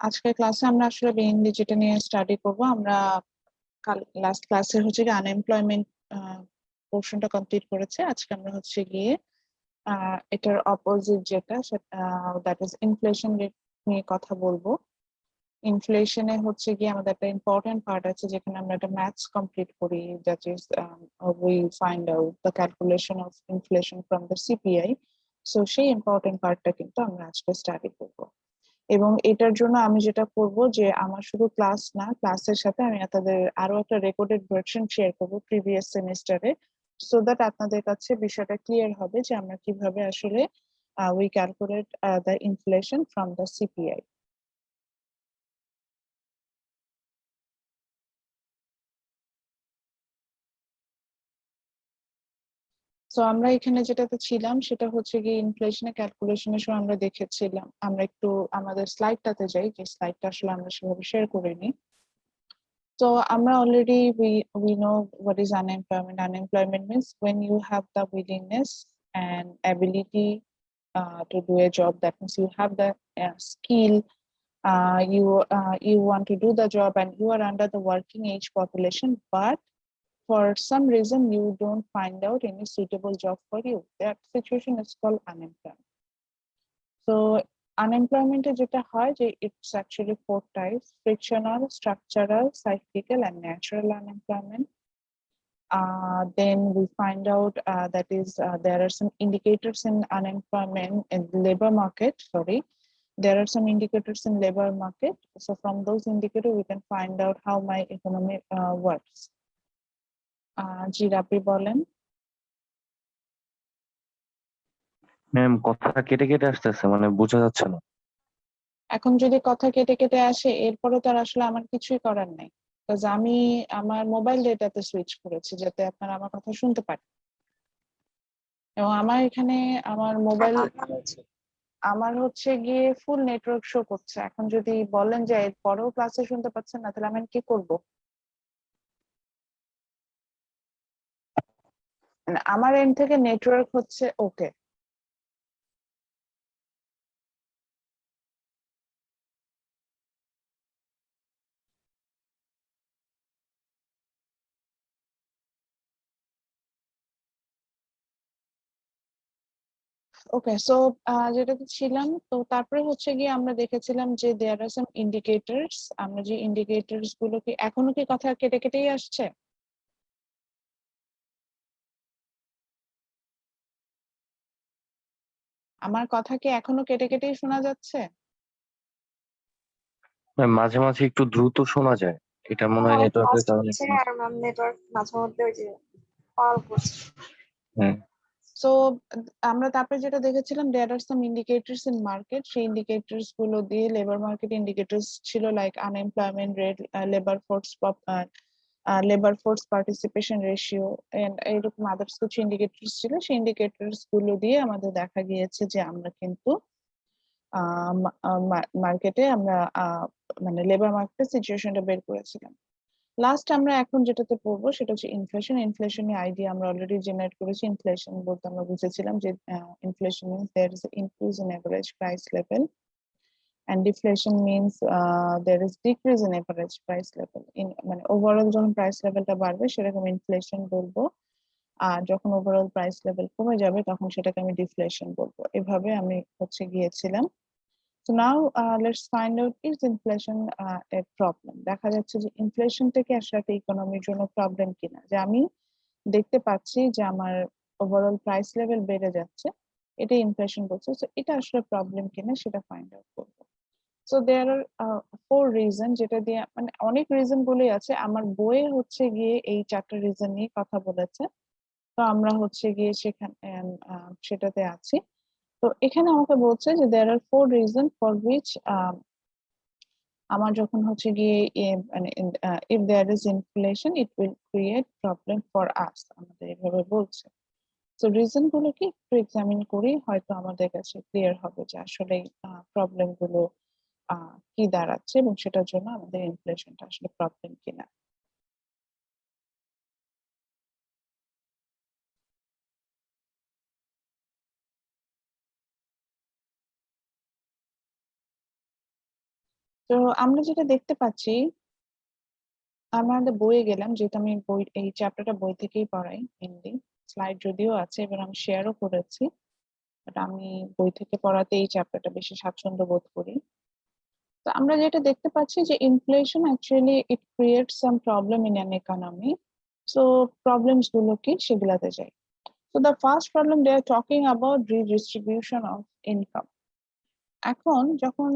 আজকের ক্লাসে আমরা আসলে মেইনলি যেটা নিয়ে স্টাডি করব, আমরা লাস্ট ক্লাসে হচ্ছে গিয়ে আনএমপ্লয়মেন্ট পোর্শনটা কমপ্লিট করেছে। আজকে আমরা হচ্ছে গিয়ে এটার অপোজিট যেটা দ্যাট ইজ ইনফ্লেশন রেট নিয়ে কথা বলবো। ইনফ্লেশনে হচ্ছে গিয়ে আমাদের একটা ইম্পর্টেন্ট পার্ট আছে যেখানে আমরা একটা ম্যাথস কমপ্লিট করি, that is we find out the calculation of inflation from the CPI. So সেই ইম্পর্টেন্ট পার্টটা কিন্তু আমরা আজকে স্টাডি করবো। এবং এটার জন্য আমি যেটা করব যে আমার শুধু ক্লাস না, ক্লাসের সাথে আমি আপনাদের আরো একটা রেকর্ডেড ভার্সন শেয়ার করব প্রিভিয়াস সেমিস্টারে, সো দ্যাট আপনাদের কাছে বিষয়টা ক্লিয়ার হবে যে আমরা কিভাবে আসলে we calculate the inflation from the CPI. তো আমরা এখানে যেটাতে ছিলাম সেটা হচ্ছে গিয়ে ইনফ্লেশনের ক্যালকুলেশনের সময় আমরা দেখেছিলাম, আমরা একটু আমাদের স্লাইডটাতে যাই, যে স্লাইডটা আসলে আমরা সেভাবে শেয়ার করিনি। So আমরা already we know what is unemployment. Unemployment means when you have the willingness and ability to do a job. That means you have the skill. You want to do the job and you are under the working age population, but for some reason you don't find out any suitable job for you. That situation is called unemployment. So unemployment যেটা হয় যে it's actually four types: frictional, structural, cyclical and natural unemployment. Then we find out that is there are some indicators in unemployment in labor market. There are some indicators in labor market. So from those indicators we can find out how my economy works. জি রাব্বি বলেন। Ma'am, কথা কেটে কেটে আসতেছে, মানে বোঝা যাচ্ছে না। এখন যদি কথা কেটে কেটে আসে এরপরে তো আর আসলে আমার কিছুই করার নাই, কারণ আমি আমার মোবাইল ডেটাতে সুইচ করেছি যাতে আপনারা আমার কথা শুনতে পারেন। এবং আমার এখানে আমার মোবাইল আমার হচ্ছে গিয়ে ফুল নেটওয়ার্ক শো করছে। এখন যদি বলেন যে এরপরেও ক্লাসে শুনতে পাচ্ছেন না, তাহলে আমি কি করব? মানে আমার এন্ড থেকে নেটওয়ার্ক হচ্ছে ওকে। ওকে, সো যেটাতে ছিলাম, তো তারপরে হচ্ছে গিয়ে আমরা দেখেছিলাম যে দেয়ার আর সাম ইন্ডিকেটরস। আমরা যে ইন্ডিকেটরস গুলো কি এখনো কি কথা কেটে কেটেই আসছে? আমার কথা কি এখনো কেটে কেটেই শোনা যাচ্ছে? ম্যাম, মাঝে মাঝে একটু দ্রুত শোনা যায়, এটা মনে হয় নেটওয়ার্কের কারণে। আর ম্যাম নেটওয়ার্ক মাঝে মধ্যে ওই যে কল করছে। হ্যাঁ, সো আমরা তারপরে যেটা দেখেছিলাম there are some indicators in market. সেই ইন্ডিকেটরস গুলো দিয়ে লেবার মার্কেট ইন্ডিকেটরস ছিল like unemployment rate, labour force participation ratio and এরকম আদার্স কিছু ইন্ডিকেটরস ছিল। সেই ইন্ডিকেটরস গুলো দিয়ে আমাদের দেখা গিয়েছে যে আমরা কিন্তু মার্কেটে আমরা মানে লেবার মার্কেটের সিচুয়েশনটা বের করেছিলাম। লাস্ট আমরা এখন যেটাতে পড়বো সেটা হচ্ছে ইনফ্লেশন। ইনফ্লেশনের আইডিয়া আমরা অলরেডি জেনারেট করেছি। ইনফ্লেশন বলতে আমরা বুঝেছিলাম যে inflation means there is increase in average price level, and deflation means there is decrease in average price level. In মানে ওভারঅল যখন প্রাইস লেভেলটা বাড়বে সেরকম ইনফ্লেশন বলবো, আর যখন ওভারঅল প্রাইস লেভেল কমে যাবে তখন সেটাকে আমি ডিফ্লেশন বলবো। এভাবে আমি হচ্ছে গিয়েছিলাম। So now let's find out, is inflation a problem? দেখা যাচ্ছে যে ইনফ্লেশন থেকে আসলে একটা ইকোনমির জন্য প্রবলেম কিনা, যে আমি দেখতে পাচ্ছি যে আমার ওভারঅল প্রাইস লেভেল বেড়ে যাচ্ছে, এটা ইনফ্লেশন বলছে। তো এটা আসলে প্রবলেম কিনা সেটা ফাইন্ড আউট করবো। So there are four reason, যেটা দিয়ে মানে অনেক রিজন বলেই আছে। আমার বইয়ে হচ্ছে গিয়ে এই চারটা রিজন নিয়ে কথা বলেছে, তো আমরা হচ্ছে গিয়ে সেখানে সেটাতে আছি। তো এখানে আমাকে বলছে যে there are four reason for which আমার যখন হচ্ছে গিয়ে মানে if there is inflation it will create problem for us, আমাদের এভাবে বলছে। তো রিজন গুলো কি একটু এক্সামিন করি, হয়তো আমাদের কাছে ক্লিয়ার হবে যে আসলে প্রবলেম গুলো কি দাঁড়াচ্ছে এবং সেটার জন্য আমাদের ইনফ্লেশনটা আসলে প্রবলেম কিনা। তো তো আমরা যেটা দেখতে পাচ্ছি, আমাদের বইয়ে গেলাম, যেহেতু আমি এই চ্যাপ্টারটা বই থেকেই পড়াই মেনলি, স্লাইড যদিও আছে এবং আমি শেয়ারও করেছি, বাট আমি বই থেকে পড়াতে এই চ্যাপ্টারটা বেশি স্বাচ্ছন্দ্য বোধ করি। তো আমরা যেটা দেখতে পাচ্ছি যে inflation actually it creates some problem in an economy. So problems গুলো কি সেগুলাতে যাই। So the first problem they are talking about redistribution of income. এখন যখন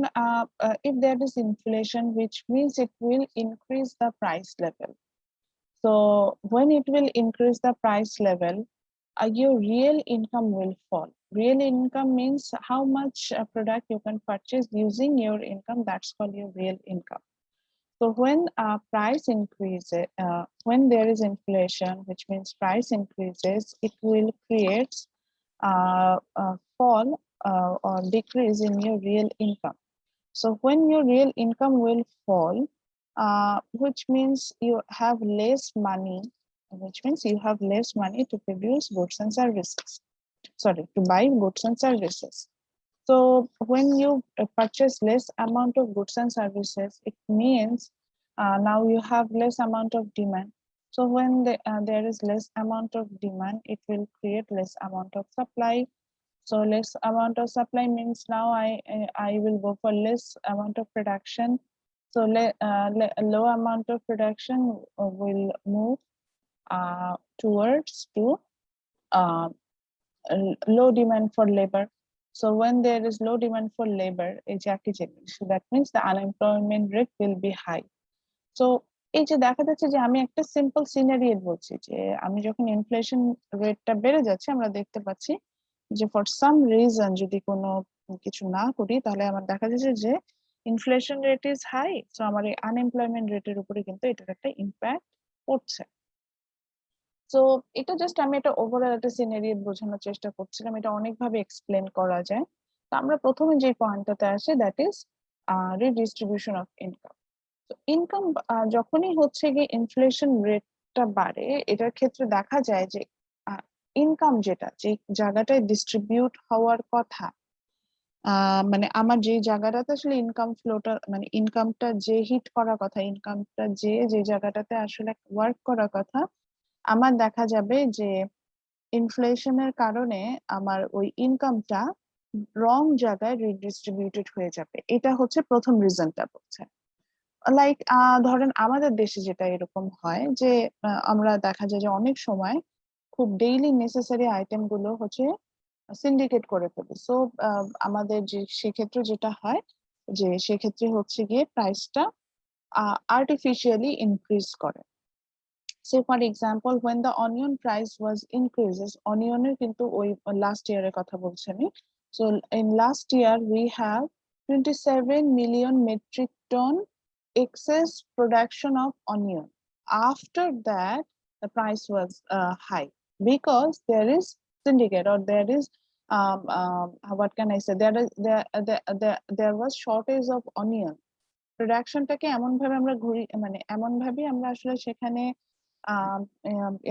if there is inflation, which means it will increase the price level. So when it will increase the price level, your real income will fall. Real income means how much product you can purchase using your income. That's called your real income. So when price increases, when there is inflation, which means price increases, it will create fall or decrease in your real income. So when your real income will fall, which means you have less money, which means you have less money to produce goods and services. Sorry, to buy goods and services. So when you purchase less amount of goods and services, it means now you have less amount of demand. So when there is less amount of demand, it will create less amount of supply. So less amount of supply means now I will go for less amount of production. So low amount of production will move towards to uh, low demand for labor. So when there is low demand for labor, so that means the unemployment rate will be high. So এই যে দেখা যাচ্ছে যে আমি একটা simple scenario বলছি, যে আমি যখন ইনফ্লেশন রেটটা বেড়ে যাচ্ছে, আমরা দেখতে পাচ্ছি যে ফর সাম রিজন যদি কোনো কিছু না করি, তাহলে আমার দেখা যাচ্ছে যে inflation rate is high. So আমার এই আনএমপ্লয়মেন্ট রেটের উপরে কিন্তু এটার একটা ইম্প্যাক্ট পড়ছে। তো এটা জাস্ট আমি এটা ওভারঅল একটা সিনারিও বোঝানোর চেষ্টা করছিলাম, এটা অনেকভাবে এক্সপ্লেন করা যায়। তো আমরা প্রথমে যে পয়েন্টটাতে আসি, that is redistribution of income. তো ইনকাম যখনই হচ্ছে গিয়ে ইনফ্লেশন রেটটা বাড়ে, এটার ক্ষেত্রে দেখা যায় যে ইনকাম যেটা যে জায়গাটায় ডিস্ট্রিবিউট হওয়ার কথা, মানে আমার যে জায়গাটাতে আসলে ইনকাম ফ্লোটা, মানে ইনকামটা যে হিট করার কথা, ইনকামটা যে জায়গাটাতে আসলে ওয়ার্ক করার কথা, আমার দেখা যাবে যে ইনফ্লেশনের কারণে আমার ওই ইনকামটা রং জায়গায় রিডিস্ট্রিবিউটেড হয়ে যাবে। এটা হচ্ছে প্রথম রিজনটা বলছে। লাইক ধরেন আমাদের দেশে যেটা এরকম হয় যে আমরা দেখা যায় যে অনেক সময় খুব ডেইলি নেসেসারি আইটেম গুলো হচ্ছে সিন্ডিকেট করে ফেলি। সো আমাদের যে সেক্ষেত্রে যেটা হয় যে সেক্ষেত্রে হচ্ছে গিয়ে প্রাইসটা আর্টিফিশিয়ালি ইনক্রিজ করে। Say for example, when the onion price was increases, অনিয়নের কিন্তু ওই লাস্ট ইয়ারের কথা বলছি আমি। So in last year we have 27 million metric ton excess production of onion. After that, the price was high because there is syndicate, or there is what can I say? There was shortage of onion. প্রোডাকশনটাকে এমন ভাবে আমরা মানে এমন ভাবে আমরা আসলে সেখানে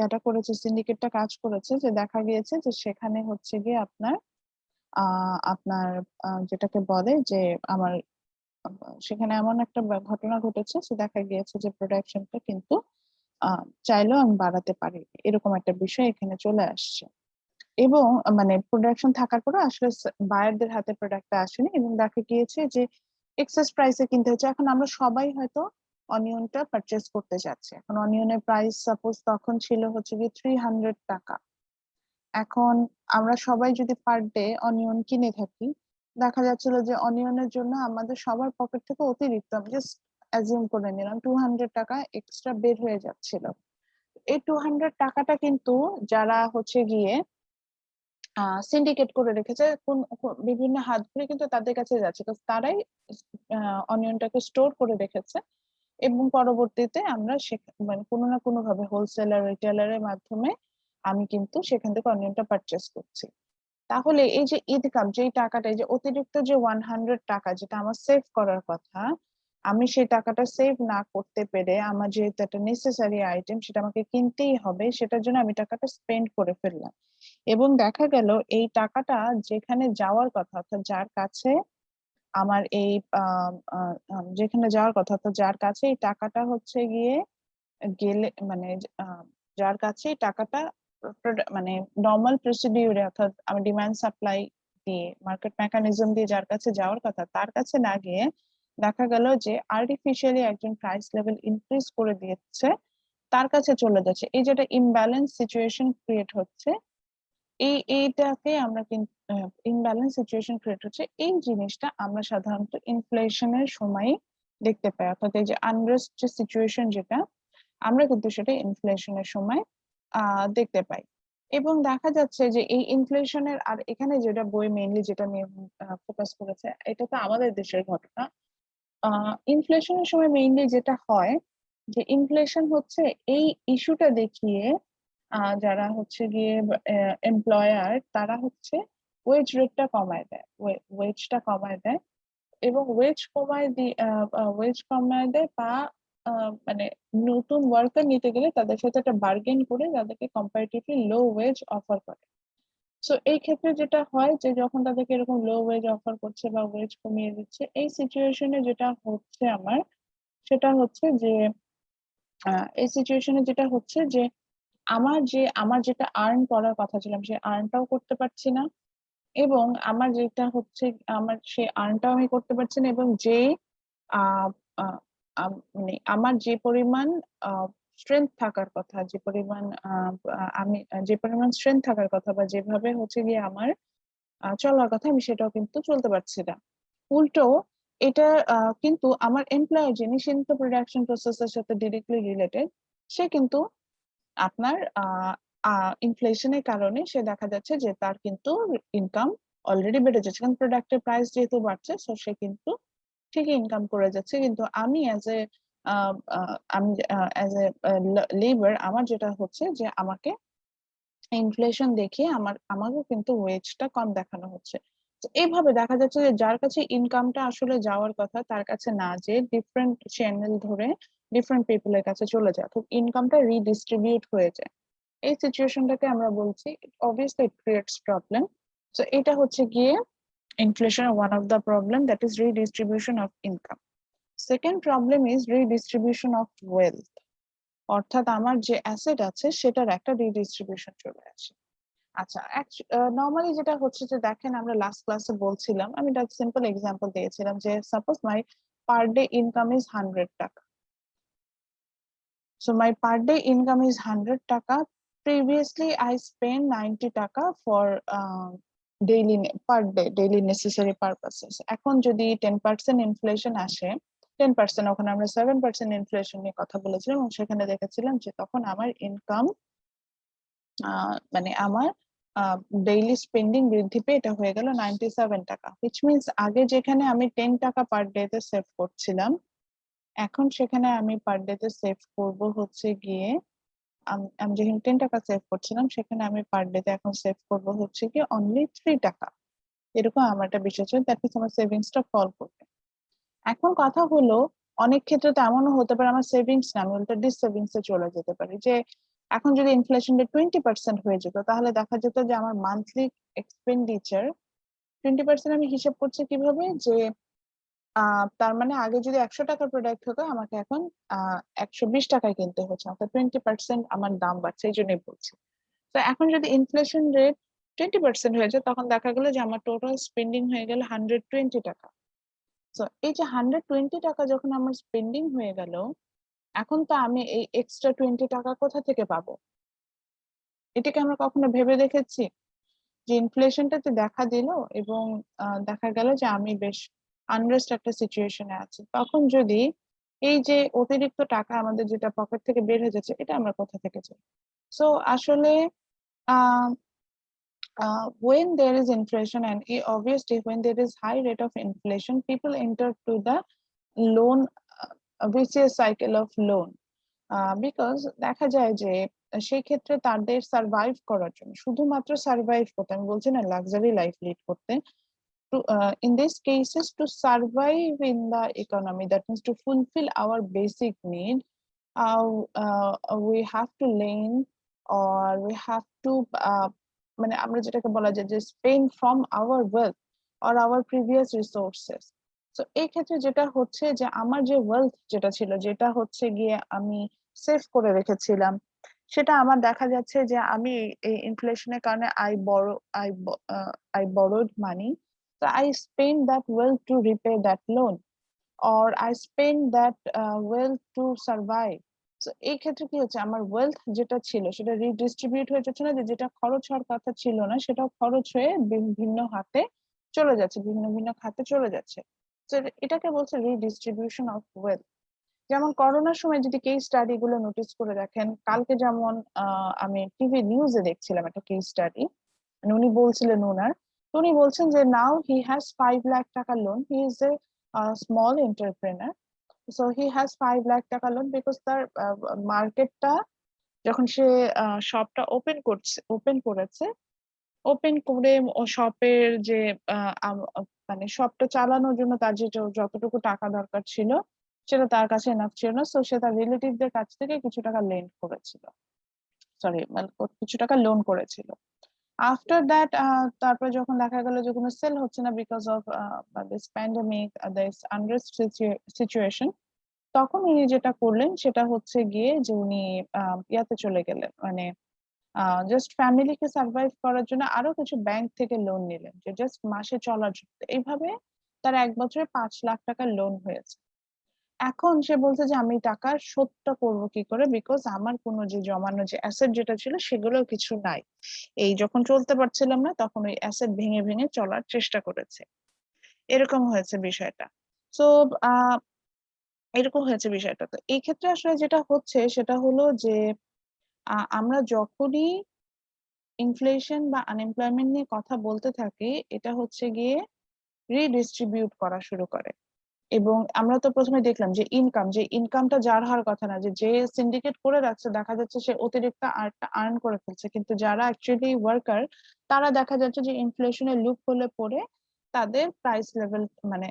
এটা করেছে, সিন্ডিকেটটা কাজ করেছে, যে দেখা গিয়েছে যে সেখানে হচ্ছে গিয়ে আপনার আপনার যেটাকে বলে যে আমার সেখানে এমন একটা ঘটনা ঘটেছে, সে দেখা গিয়েছে যে প্রোডাকশনটা কিন্তু চাইলেও আমি বাড়াতে পারি, এরকম একটা বিষয় এখানে চলে আসছে। এবং মানে প্রোডাকশন থাকার পরে আসলে বায়ারদের হাতে প্রোডাক্টটা আসেনি এবং দেখা গিয়েছে যে এক্সেস প্রাইসে কিনতে হচ্ছে। এখন আমরা সবাই হয়তো অনিয়নটা পারচেস করতে যাচ্ছে, এখন অনিয়নের প্রাইস সাপোজ তখন ছিল হচ্ছে কি 300 টাকা। এখন আমরা সবাই যদি পার ডে অনিয়ন কিনে থাকি, দেখা যাচ্ছিল যে অনিয়নের জন্য আমাদের সবার পকেট থেকে অতিরিক্ত, আমি জাস্ট অ্যাজিউম করে নিলাম, 200 টাকা এক্সট্রা বের হয়ে যাচ্ছিল। এই 200 টাকাটা কিন্তু যারা হচ্ছে গিয়ে সিন্ডিকেট করে রেখেছে বিভিন্ন হাত ধরে কিন্তু তাদের কাছে যাচ্ছে, তারাই অনিয়নটাকে স্টোর করে রেখেছে এবং পরবর্তীতে আমরা মানে কোনো না কোনো ভাবে হোলসেলার রিটেলারের মাধ্যমে আমি কিন্তু সেখান থেকে অনিয়নটা পারচেস করছি। তাহলে এই যে ইনকাম, যেই টাকাটা, এই যে অতিরিক্ত যে 100 টাকা যেটা আমার সেভ করার কথা, আমি সেই টাকাটা সেভ না করতে পেরে আমার যেহেতু একটা নেসেসারি আইটেম সেটা আমাকে কিনতেই হবে, সেটার জন্য আমি টাকাটা স্পেন্ড করে ফেললাম। এবং দেখা গেল এই টাকাটা যেখানে যাওয়ার কথা, অর্থাৎ যার কাছে আমার এই যেখানে যাওয়ার কথা, তো যার কাছে এই টাকাটা হচ্ছে গিয়ে গেলে মানে যার কাছে এই টাকাটা মানে নর্মাল প্রসিডিউরে, অর্থাৎ আমি ডিমান্ড সাপ্লাই দিয়ে মার্কেট মেকানিজম দিয়ে যার কাছে যাওয়ার কথা তার কাছে না গিয়ে দেখা গেল যে আর্টিফিশিয়ালি একজন প্রাইস লেভেল ইনক্রিজ করে দিচ্ছে, তার কাছে চলে যাচ্ছে। এই যেটা ইমব্যালেন্স সিচুয়েশন ক্রিয়েট হচ্ছে, এইটাকে আমরা কিন্তু ইমব্যালেন্স সিচুয়েশন ক্রিয়েট হচ্ছে, এই জিনিসটা আমরা সাধারণত ইনফ্লেশনের সময় দেখতে পাই। অর্থাৎ এই যে আনরেস্ট যে সিচুয়েশন, যেটা আমরা কিন্তু সেটা ইনফ্লেশনের সময় দেখতে পাই। এবং দেখা যাচ্ছে যে এই ইনফ্লেশনের, আর এখানে যেটা বই মেইনলি যেটা নিয়ে ফোকাস করেছে, এটা তো আমাদের দেশের ঘটনা। ইনফ্লেশনের সময় মেইনলি যেটা হয় যে ইনফ্লেশন হচ্ছে এই ইস্যুটা দেখিয়ে যারা হচ্ছে গিয়ে এমপ্লয়ার, তারা হচ্ছে ওয়েজ রেটটা কমায় দেয়, ওয়েজটা কমায় দেয়, এবং ওয়েজ কমায় দেয় বা মানে নতুন ওয়ার্কার নিতে গেলে তাদের সাথে একটা বার্গেন করে তাদেরকে কম্পারেটিভলি লো ওয়েজ অফার করে। সো এই ক্ষেত্রে যেটা হয় যে যখন তাদেরকে এরকম লো ওয়েজ অফার করছে বা ওয়েজ কমিয়ে দিচ্ছে, এই সিচুয়েশনে যেটা হচ্ছে আমার, সেটা হচ্ছে যে এই সিচুয়েশনে যেটা হচ্ছে যে আমার যেটা আর্ন করার কথা ছিল সেই আর্নটাও করতে পারছি না, এবং আমার যেটা হচ্ছে আমার সেই আর্নটাও আমি করতে পারছি না, এবং যে আহ আহ, মানে আমার যে পরিমাণ স্ট্রেংথ থাকার কথা, যে পরিমাণ আমি যে পরিমাণ স্ট্রেংথ থাকার কথা বা যেভাবে হচ্ছে গিয়ে আমার চলার কথা, আমি সেটাও কিন্তু চলতে পারছি না। উল্টো এটা কিন্তু আমার এমপ্লয়ার, যিনি কিন্তু প্রোডাকশন প্রসেসের সাথে ডিরেক্টলি রিলেটেড, সে কিন্তু আপনার ইনফ্লেশনের কারণে সে দেখা যাচ্ছে যে তার কিন্তু ইনকাম অলরেডি বেড়ে যাচ্ছে, কারণ প্রোডাক্টের প্রাইস যেহেতু বাড়ছে, সো সে কিন্তু ঠিকই ইনকাম করে যাচ্ছে। কিন্তু আমি অ্যাজ এ লেবার, আমার যেটা হচ্ছে যে আমাকে ইনফ্লেশন দেখিয়ে আমাকে কিন্তু ওয়েজটা কম দেখানো হচ্ছে। তো এইভাবে দেখা যাচ্ছে যে যার কাছে ইনকামটা আসলে যাওয়ার কথা তার কাছে না, যে ডিফারেন্ট চ্যানেল ধরে ডিফারেন্ট পিপলের কাছে চলে যায়, তো ইনকামটা রিডিস্ট্রিবিউট হয়ে যায়। এই সিচুয়েশনটাকে আমরা বলছি obviously it creates problem. So এটা হচ্ছে গিয়ে inflation one of the problem, that is redistribution of income. Second problem is redistribution of wealth, অর্থাৎ আমার যে অ্যাসেট আছে সেটার একটা রিডিস্ট্রিবিউশন চলে আসে। আচ্ছা, নর্মালি যেটা হচ্ছে যে দেখেন, আমরা লাস্ট ক্লাসে বলছিলাম, আমি একটা সিম্পল এক্সাম্পল দিয়েছিলাম যে suppose my per day income is 100 টাকা। So my per day income is 100 taka. Previously, I spent 90 taka for daily per day daily necessary purposes. এখন যদি 10% ইনফ্লেশন আসে, 10%, ওখানে আমরা 7% ইনফ্লেশন নিয়ে কথা বলেছিলাম, এবং সেখানে দেখেছিলাম যে তখন আমার ইনকাম মানে আমার ডেইলি স্পেন্ডিং বৃদ্ধি পেয়ে এটা হয়ে গেল 97 টাকা, which means আগে যেখানে আমি 10 টাকা পার ডে তে সেভ করছিলাম, এখন সেখানে আমি পার ডে তে সেভ করব হচ্ছে গিয়ে আমি যেখানে 10 টাকা সেভ করছিলাম, সেখানে আমি পার ডে তে এখন সেভ করব হচ্ছে কি অনলি 3 টাকা। এরকম আমার একটা বিষয় ছিল, দ্যাট মিনস আমার সেভিংসটা ফল করবে। এখন কথা হলো, অনেক ক্ষেত্রে তো এমনও হতে পারে আমার সেভিংস না, আমি উল্টা ডিসসেভিংস এ চলে যেতে পারি। যে এখন যদি ইনফ্লেশন রেট 20% হয়ে যেত, তাহলে দেখা যেত যে আমার মান্থলি এক্সপেন্ডিচার 20%। আমি হিসাব করছি কিভাবে, যে তার মানে আগে যদি 100 টাকার প্রোডাক্ট হতো, আমাকে এখন 120 টাকায় কিনতে হচ্ছে, অর্থাৎ 20% আমার দাম বাড়ছে, এই জন্যই বলছি। তো এখন যদি ইনফ্লেশন রেট 20% হয়ে যায়, তখন দেখা গেলো যে আমার টোটাল স্পেন্ডিং হয়ে গেল 120 টাকা। তো এই যে 120 টাকা যখন আমার স্পেন্ডিং হয়ে গেল, এখন তো আমি এই এক্সট্রা 20 টাকা কোথা থেকে পাবো? এটাকে আমরা কখনো ভেবে দেখেছি যে ইনফ্লেশনটাতে দেখা দিল, এবং দেখা গেল যে আমি বেশ আনরেস্ট একটা সিচুয়েশনে আছি, তখন যদি এই যে অতিরিক্ত টাকা আমাদের যেটা পকেট থেকে বের হয়ে যাচ্ছে, এটা আমরা কোথা থেকে চাই? সো আসলে আহ when there is inflation, and obviously when there is high rate of inflation, people enter to the loan vicious cycle of loan, because দেখা যায় যে সেই ক্ষেত্রে তাদের সার্ভাইভ করার জন্য, শুধুমাত্র সার্ভাইভ করতে, আমি বলছি না লাক্সারি লাইফ লিড করতে, to in these cases to survive in the economy, that means to fulfill our basic need, we have to lend, or we have to মানে আমরা যেটাকে বলা যায় যে spend from our wealth or our previous resources. তো এই ক্ষেত্রে যেটা হচ্ছে যে আমার যে ওয়েলথ যেটা ছিল, যেটা হচ্ছে গিয়ে আমি সেভ করে রেখেছিলাম, সেটা আমার দেখা যাচ্ছে যে আমি এই ইনফ্লেশনের কারণে I borrowed money, so I spend that wealth to repay that loan, or I spend that wealth to survive. So এই ক্ষেত্রে কি হচ্ছে, আমার ওয়েলথ যেটা ছিল সেটা রিডিস্ট্রিবিউট হয়ে যাচ্ছে না, যে যেটা খরচ হওয়ার কথা ছিল না সেটাও খরচ হয়ে বিভিন্ন হাতে চলে যাচ্ছে, ভিন্ন ভিন্ন খাতে চলে যাচ্ছে। তো এটাকে বলছে রিডিস্ট্রিবিউশন অফ ওয়েলথ। যেমন করোনার সময় যদি কেস স্টাডি গুলো নোটিস করে দেখেন, কালকে যেমন আমি টিভি নিউজে দেখছিলাম একটা কেস স্টাডি, উনি বলছিলেন তো উনি বলছেন যে নাও হি হ্যাজ 5 লাখ টাকা loan, he is a small entrepreneur, so he has 5 lakh টাকা লোন বিকজ তার মার্কেটটা যখন সে শপটা ওপেন করেছে, ওপেন করে ও শপের যে মানে শপটা চালানোর জন্য তার যে যতটুকু টাকা দরকার ছিল সেটা তার কাছে এনাফ ছিল না, সো সে তার রিলেটিভদের কাছ থেকে কিছু টাকা লেন্ড করেছিল, সরি মানে কিছু টাকা লোন করেছিল। আফটার দ্যাট তারপর যখন দেখা গেল যে কোনো সেল হচ্ছে না because of this pandemic, this unrest situation, তখন উনি যেটা করলেন সেটা হচ্ছে গিয়ে যে উনি ইয়াতে চলে গেলেন, মানে জাস্ট ফ্যামিলিকে সার্ভাইভ করার জন্য আরো কিছু ব্যাংক থেকে লোন নিলেন, যে জাস্ট মাসে চলার জন্য। এইভাবে তার 1 বছরে 5 লাখ টাকা লোন হয়েছে। এখন সে বলছে যে আমি টাকার শোধটা করবো কি করে, বিকজ আমার কোনো যে জমানো যে অ্যাসেট যেটা ছিল সেগুলো কিছু নাই। এই যখন চলতে পারছিলাম না তখন ওই অ্যাসেট ভেঙে ভেঙে চলার চেষ্টা করেছে, এরকম হয়েছে বিষয়টা। তো আহ এরকম হয়েছে বিষয়টা। তো এই ক্ষেত্রে আসলে যেটা হচ্ছে সেটা হলো যে আমরা যখনই ইনফ্লেশন বা আনএমপ্লয়মেন্ট নিয়ে কথা বলতে থাকি, এটা হচ্ছে গিয়ে রিডিস্ট্রিবিউট করা শুরু করে। এবং আমরা তো প্রথমে দেখলাম যে ইনকামটা যার হওয়ার কথা না, যে সিন্ডিকেট করে রাখছে দেখা যাচ্ছে সে অতিরিক্ত আর্টটা আর্ন করে ফেলছে, কিন্তু যারা অ্যাকচুয়ালি ওয়ার্কার তারা দেখা যাচ্ছে যে ইনফ্লেশনের লুপ হোলে পড়ে তাদের প্রাইস লেভেল, মানে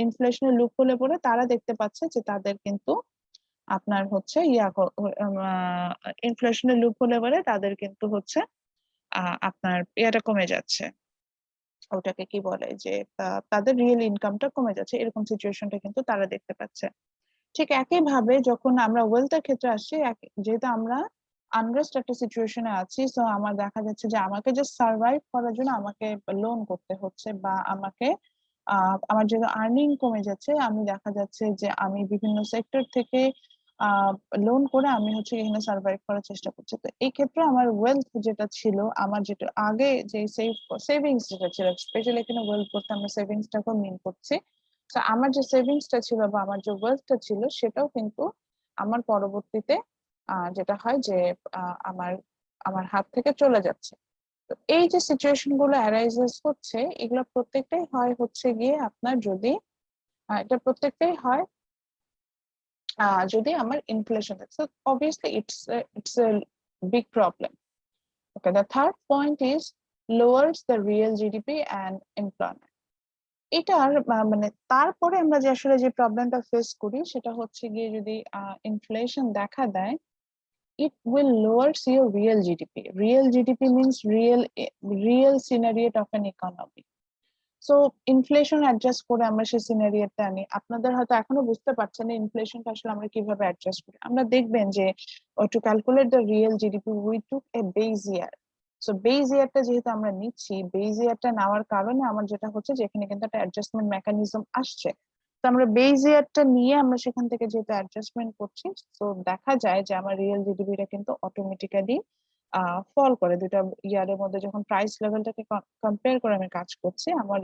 ইনফ্লেশনের লুপ হোলে পড়ে তারা দেখতে পাচ্ছে যে তাদের কিন্তু আপনার হচ্ছে ইনফ্লেশনের লুপ হোলে পড়ে তাদের কিন্তু হচ্ছে আপনার ইয়েটা কমে যাচ্ছে, ওটাকে কি বলে যে তাদের রিয়েল ইনকামটা কমে যাচ্ছে, এরকম সিচুয়েশনটা কিন্তু তারা দেখতে পাচ্ছে। ঠিক একই ভাবে যখন আমরা ওয়েলথের ক্ষেত্রে আসছি, যেহেতু আমরা আনরেস্ট একটা সিচুয়েশনে আছি, সো আমার দেখা যাচ্ছে যে আমাকে যে সার্ভাইভ করার জন্য আমাকে লোন করতে হচ্ছে, বা আমাকে আমার যেহেতু আর্নিং কমে যাচ্ছে, আমি দেখা যাচ্ছে যে আমি বিভিন্ন সেক্টর থেকে লোন করে আমি হচ্ছে এখানে সার্ভাইভ করার চেষ্টা করছি। তো এই ক্ষেত্রে আমার ওয়েলথ যেটা ছিল, আমার যেটা আগে যে সেভিংস যেটা ছিল, স্পেশালি এখানে ওয়েলথ বলতে আমরা সেভিংসটাকেও মিন করছি, তো আমার যে সেভিংসটা ছিল বা আমার যে ওয়েলথটা ছিল সেটাও কিন্তু আমার পরবর্তীতে যেটা হয় যে আমার আমার হাত থেকে চলে যাচ্ছে। তো এই যে সিচুয়েশন গুলো অ্যারাইজেস হচ্ছে, এগুলো প্রত্যেকটাই হয় হচ্ছে গিয়ে আপনার যদি এটা প্রত্যেকটাই হয় যদি আমার ইনফ্লেশন থাকে। So obviously it's a big problem. Okay, the third point is lowers the real GDP and employment. এটার মানে তারপরে আমরা যে আসলে যে প্রবলেমটা ফেস করি সেটা হচ্ছে গিয়ে যদি ইনফ্লেশন দেখা দেয়, it will lowers your real GDP. Real GDP means real scenario of an economy. So inflation adjust করে আমরা সেই সিনারিওতে আনি। আপনাদের হয়তো এখনো বুঝতে পারছেন না ইনফ্লেশনটা আসলে আমরা কিভাবে অ্যাডজাস্ট করি। আমরা দেখবেন যে to calculate the real GDP we took a base year. So base ইয়ারটা যেহেতু আমরা নিচ্ছি, বেজ ইয়ারটা নেওয়ার কারণে আমার যেটা হচ্ছে যে এখানে কিন্তু একটা অ্যাডজাস্টমেন্ট মেকানিজম আসছে। তো আমরা বেজ ইয়ারটা নিয়ে আমরা সেখান থেকে যেহেতু অ্যাডজাস্টমেন্ট করছি, তো দেখা যায় যে আমার রিয়েল জিডিপিটা কিন্তু অটোমেটিক্যালি ফল করে। দুটা ইয়ারের মধ্যে যখন প্রাইস লেভেলটাকে কম্পেয়ার করে আমি কাজ করছি, আমার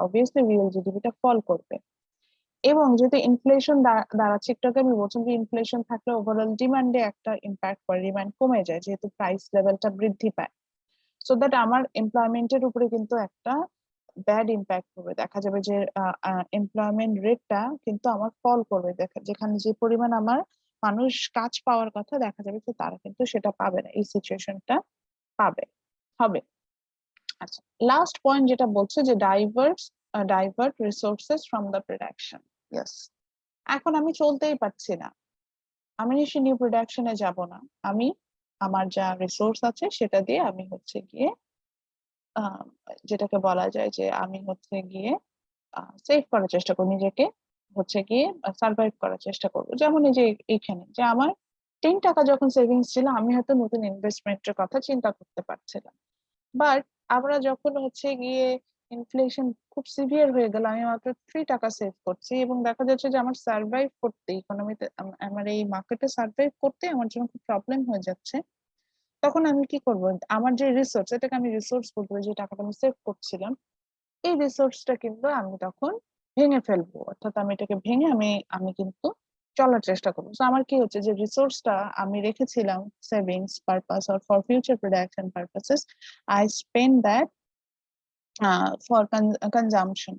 অবভিয়াসলি রিয়েল জিডিপিটা ফল করবে। এবং যেহেতু ইনফ্লেশন দাঁড়াচ্ছে, একটু আগে আমি বলছিলাম যে ইনফ্লেশন থাকলে ওভারঅল ডিমান্ডে একটা ইম্প্যাক্ট পড়ে, ডিমান্ড কমে যায় যেহেতু প্রাইস লেভেলটা বৃদ্ধি পায়। সো দ্যাট আমার এমপ্লয়মেন্টের উপরে কিন্তু একটা ব্যাড ইম্প্যাক্ট পড়বে। দেখা যাবে যে এমপ্লয়মেন্ট রেটটা কিন্তু আমার ফল করবে, যেখানে যে পরিমাণ আমার মানুষ কাজ পাওয়ার কথা দেখা যাবে যে তারা কিন্তু সেটা পাবে না, এই সিচুয়েশনটা হবে। আচ্ছা, লাস্ট পয়েন্ট যেটা বলছে যে divert resources from the production. Yes, এখন আমি চলতেই পারছি না, আমি নিশ্চয়ই নিউ প্রোডাকশনে যাব না, আমি আমার যা রিসোর্স আছে সেটা দিয়ে আমি হচ্ছে গিয়ে যেটাকে বলা যায় যে আমি হচ্ছে গিয়ে সেভ করার চেষ্টা করবো, নিজেকে হচ্ছে গিয়ে সার্ভাইভ করার চেষ্টা করবো। যেমন এই যে এইখানে যে আমার 10 টাকা যখন সেভিংস ছিল, আমি হয়তো নতুন ইনভেস্টমেন্টের কথা চিন্তা করতে পারছিলাম। বাট আমরা যখন হচ্ছে গিয়ে ইনফ্লেশন খুব সিভিয়ার হয়ে গেল, আমি মাত্র 3 টাকা সেভ করছি এবং দেখা যাচ্ছে যে আমার সার্ভাইভ করতে ইকোনমিতে, আমার এই মার্কেটে সার্ভাইভ করতে আমার জন্য খুব প্রবলেম হয়ে যাচ্ছে। তখন আমি কি করব, আমার যে রিসোর্স, এটাকে আমি রিসোর্স বলবো, যে টাকাটা আমি সেভ করছিলাম, এই রিসোর্সটা কিন্তু আমি তখন ভেঙে ফেলবো, অর্থাৎ আমি এটাকে ভেঙে আমি আমি কিন্তু চলার চেষ্টা করবো। তো আমার কি হচ্ছে, যে রিসোর্সটা আমি রেখেছিলাম savings purpose or for future production purposes, I spend that for consumption,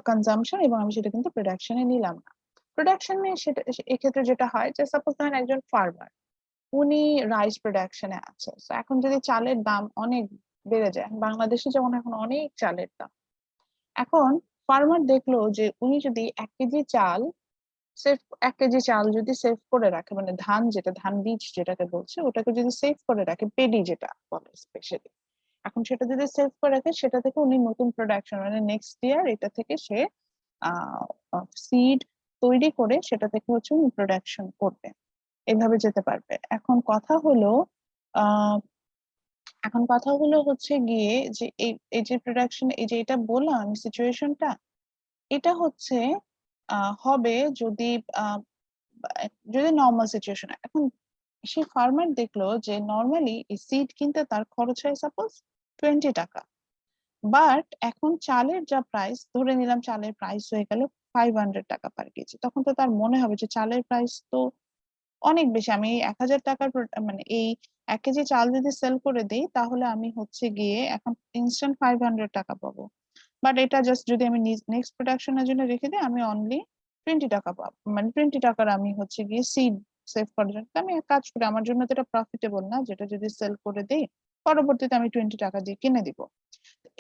consumption, এবং আমি সেটা কিন্তু প্রোডাকশনে নিলাম না। প্রোডাকশনে সেটা এক্ষেত্রে যেটা হয়, যে সাপোজ ধরেন একজন ফার্মার, উনি রাইস প্রোডাকশনে আছে, তো এখন যদি চালের দাম অনেক বেড়ে যায়, বাংলাদেশে যেমন এখন অনেক চালের দাম, এখন ফার্মার দেখলো যে উনি যদি 1 কেজি চাল সেভ 1 কেজি চাল যদি সেভ করে রাখে, মানে ধান, যেটা ধান বীজ যেটাকে বলছে, ওটাকে যদি সেভ করে রাখে, পেডি যেটা বলে স্পেশালি, এখন সেটা যদি সেভ করে রাখে, সেটা থেকে উনি নতুন প্রোডাকশন, মানে নেক্সট ইয়ার এটা থেকে সে সিড তৈরি করে সেটা থেকে হচ্ছে উনি প্রোডাকশন করবে, এভাবে যেতে পারবে। আহ এখন কথা হলো হচ্ছে গিয়ে যে এই যে প্রোডাকশন, এই যে এটা বললাম আমি সিচুয়েশনটা, এটা হচ্ছে হবে যদি আহ, যদি নর্মাল সিচুয়েশন। এখন সে ফার্মার দেখলো যে নর্মালি এই সিড কিনতে তার খরচ হয় সাপোজ 20 টাকা, বাট এখন চালের যা প্রাইস, ধরে নিলাম চালের প্রাইস হয়ে গেল 500 টাকা পার কেজি, তখন তো তার মনে হবে যে চালের প্রাইস তো অনেক বেশি, আমি 1000 টাকার মানে এই 1 কেজি চাল যদি সেল করে দিই, তাহলে আমি হচ্ছে গিয়ে এখন ইনস্ট্যান্ট 500 টাকা পাবো। বাট এটা জাস্ট যদি আমি নেক্সট প্রোডাকশনের জন্য রেখে দিই, আমি অনলি 20 টাকা পাবো, মানে 20 টাকার আমি হচ্ছে গিয়ে সিড সেভ করার জন্য। তো আমি এক কাজ করি, আমার জন্য তো এটা প্রফিটেবল না, যেটা যদি সেল করে দিই পরবর্তীতে আমি 20 টাকা দিয়ে কিনে দিব।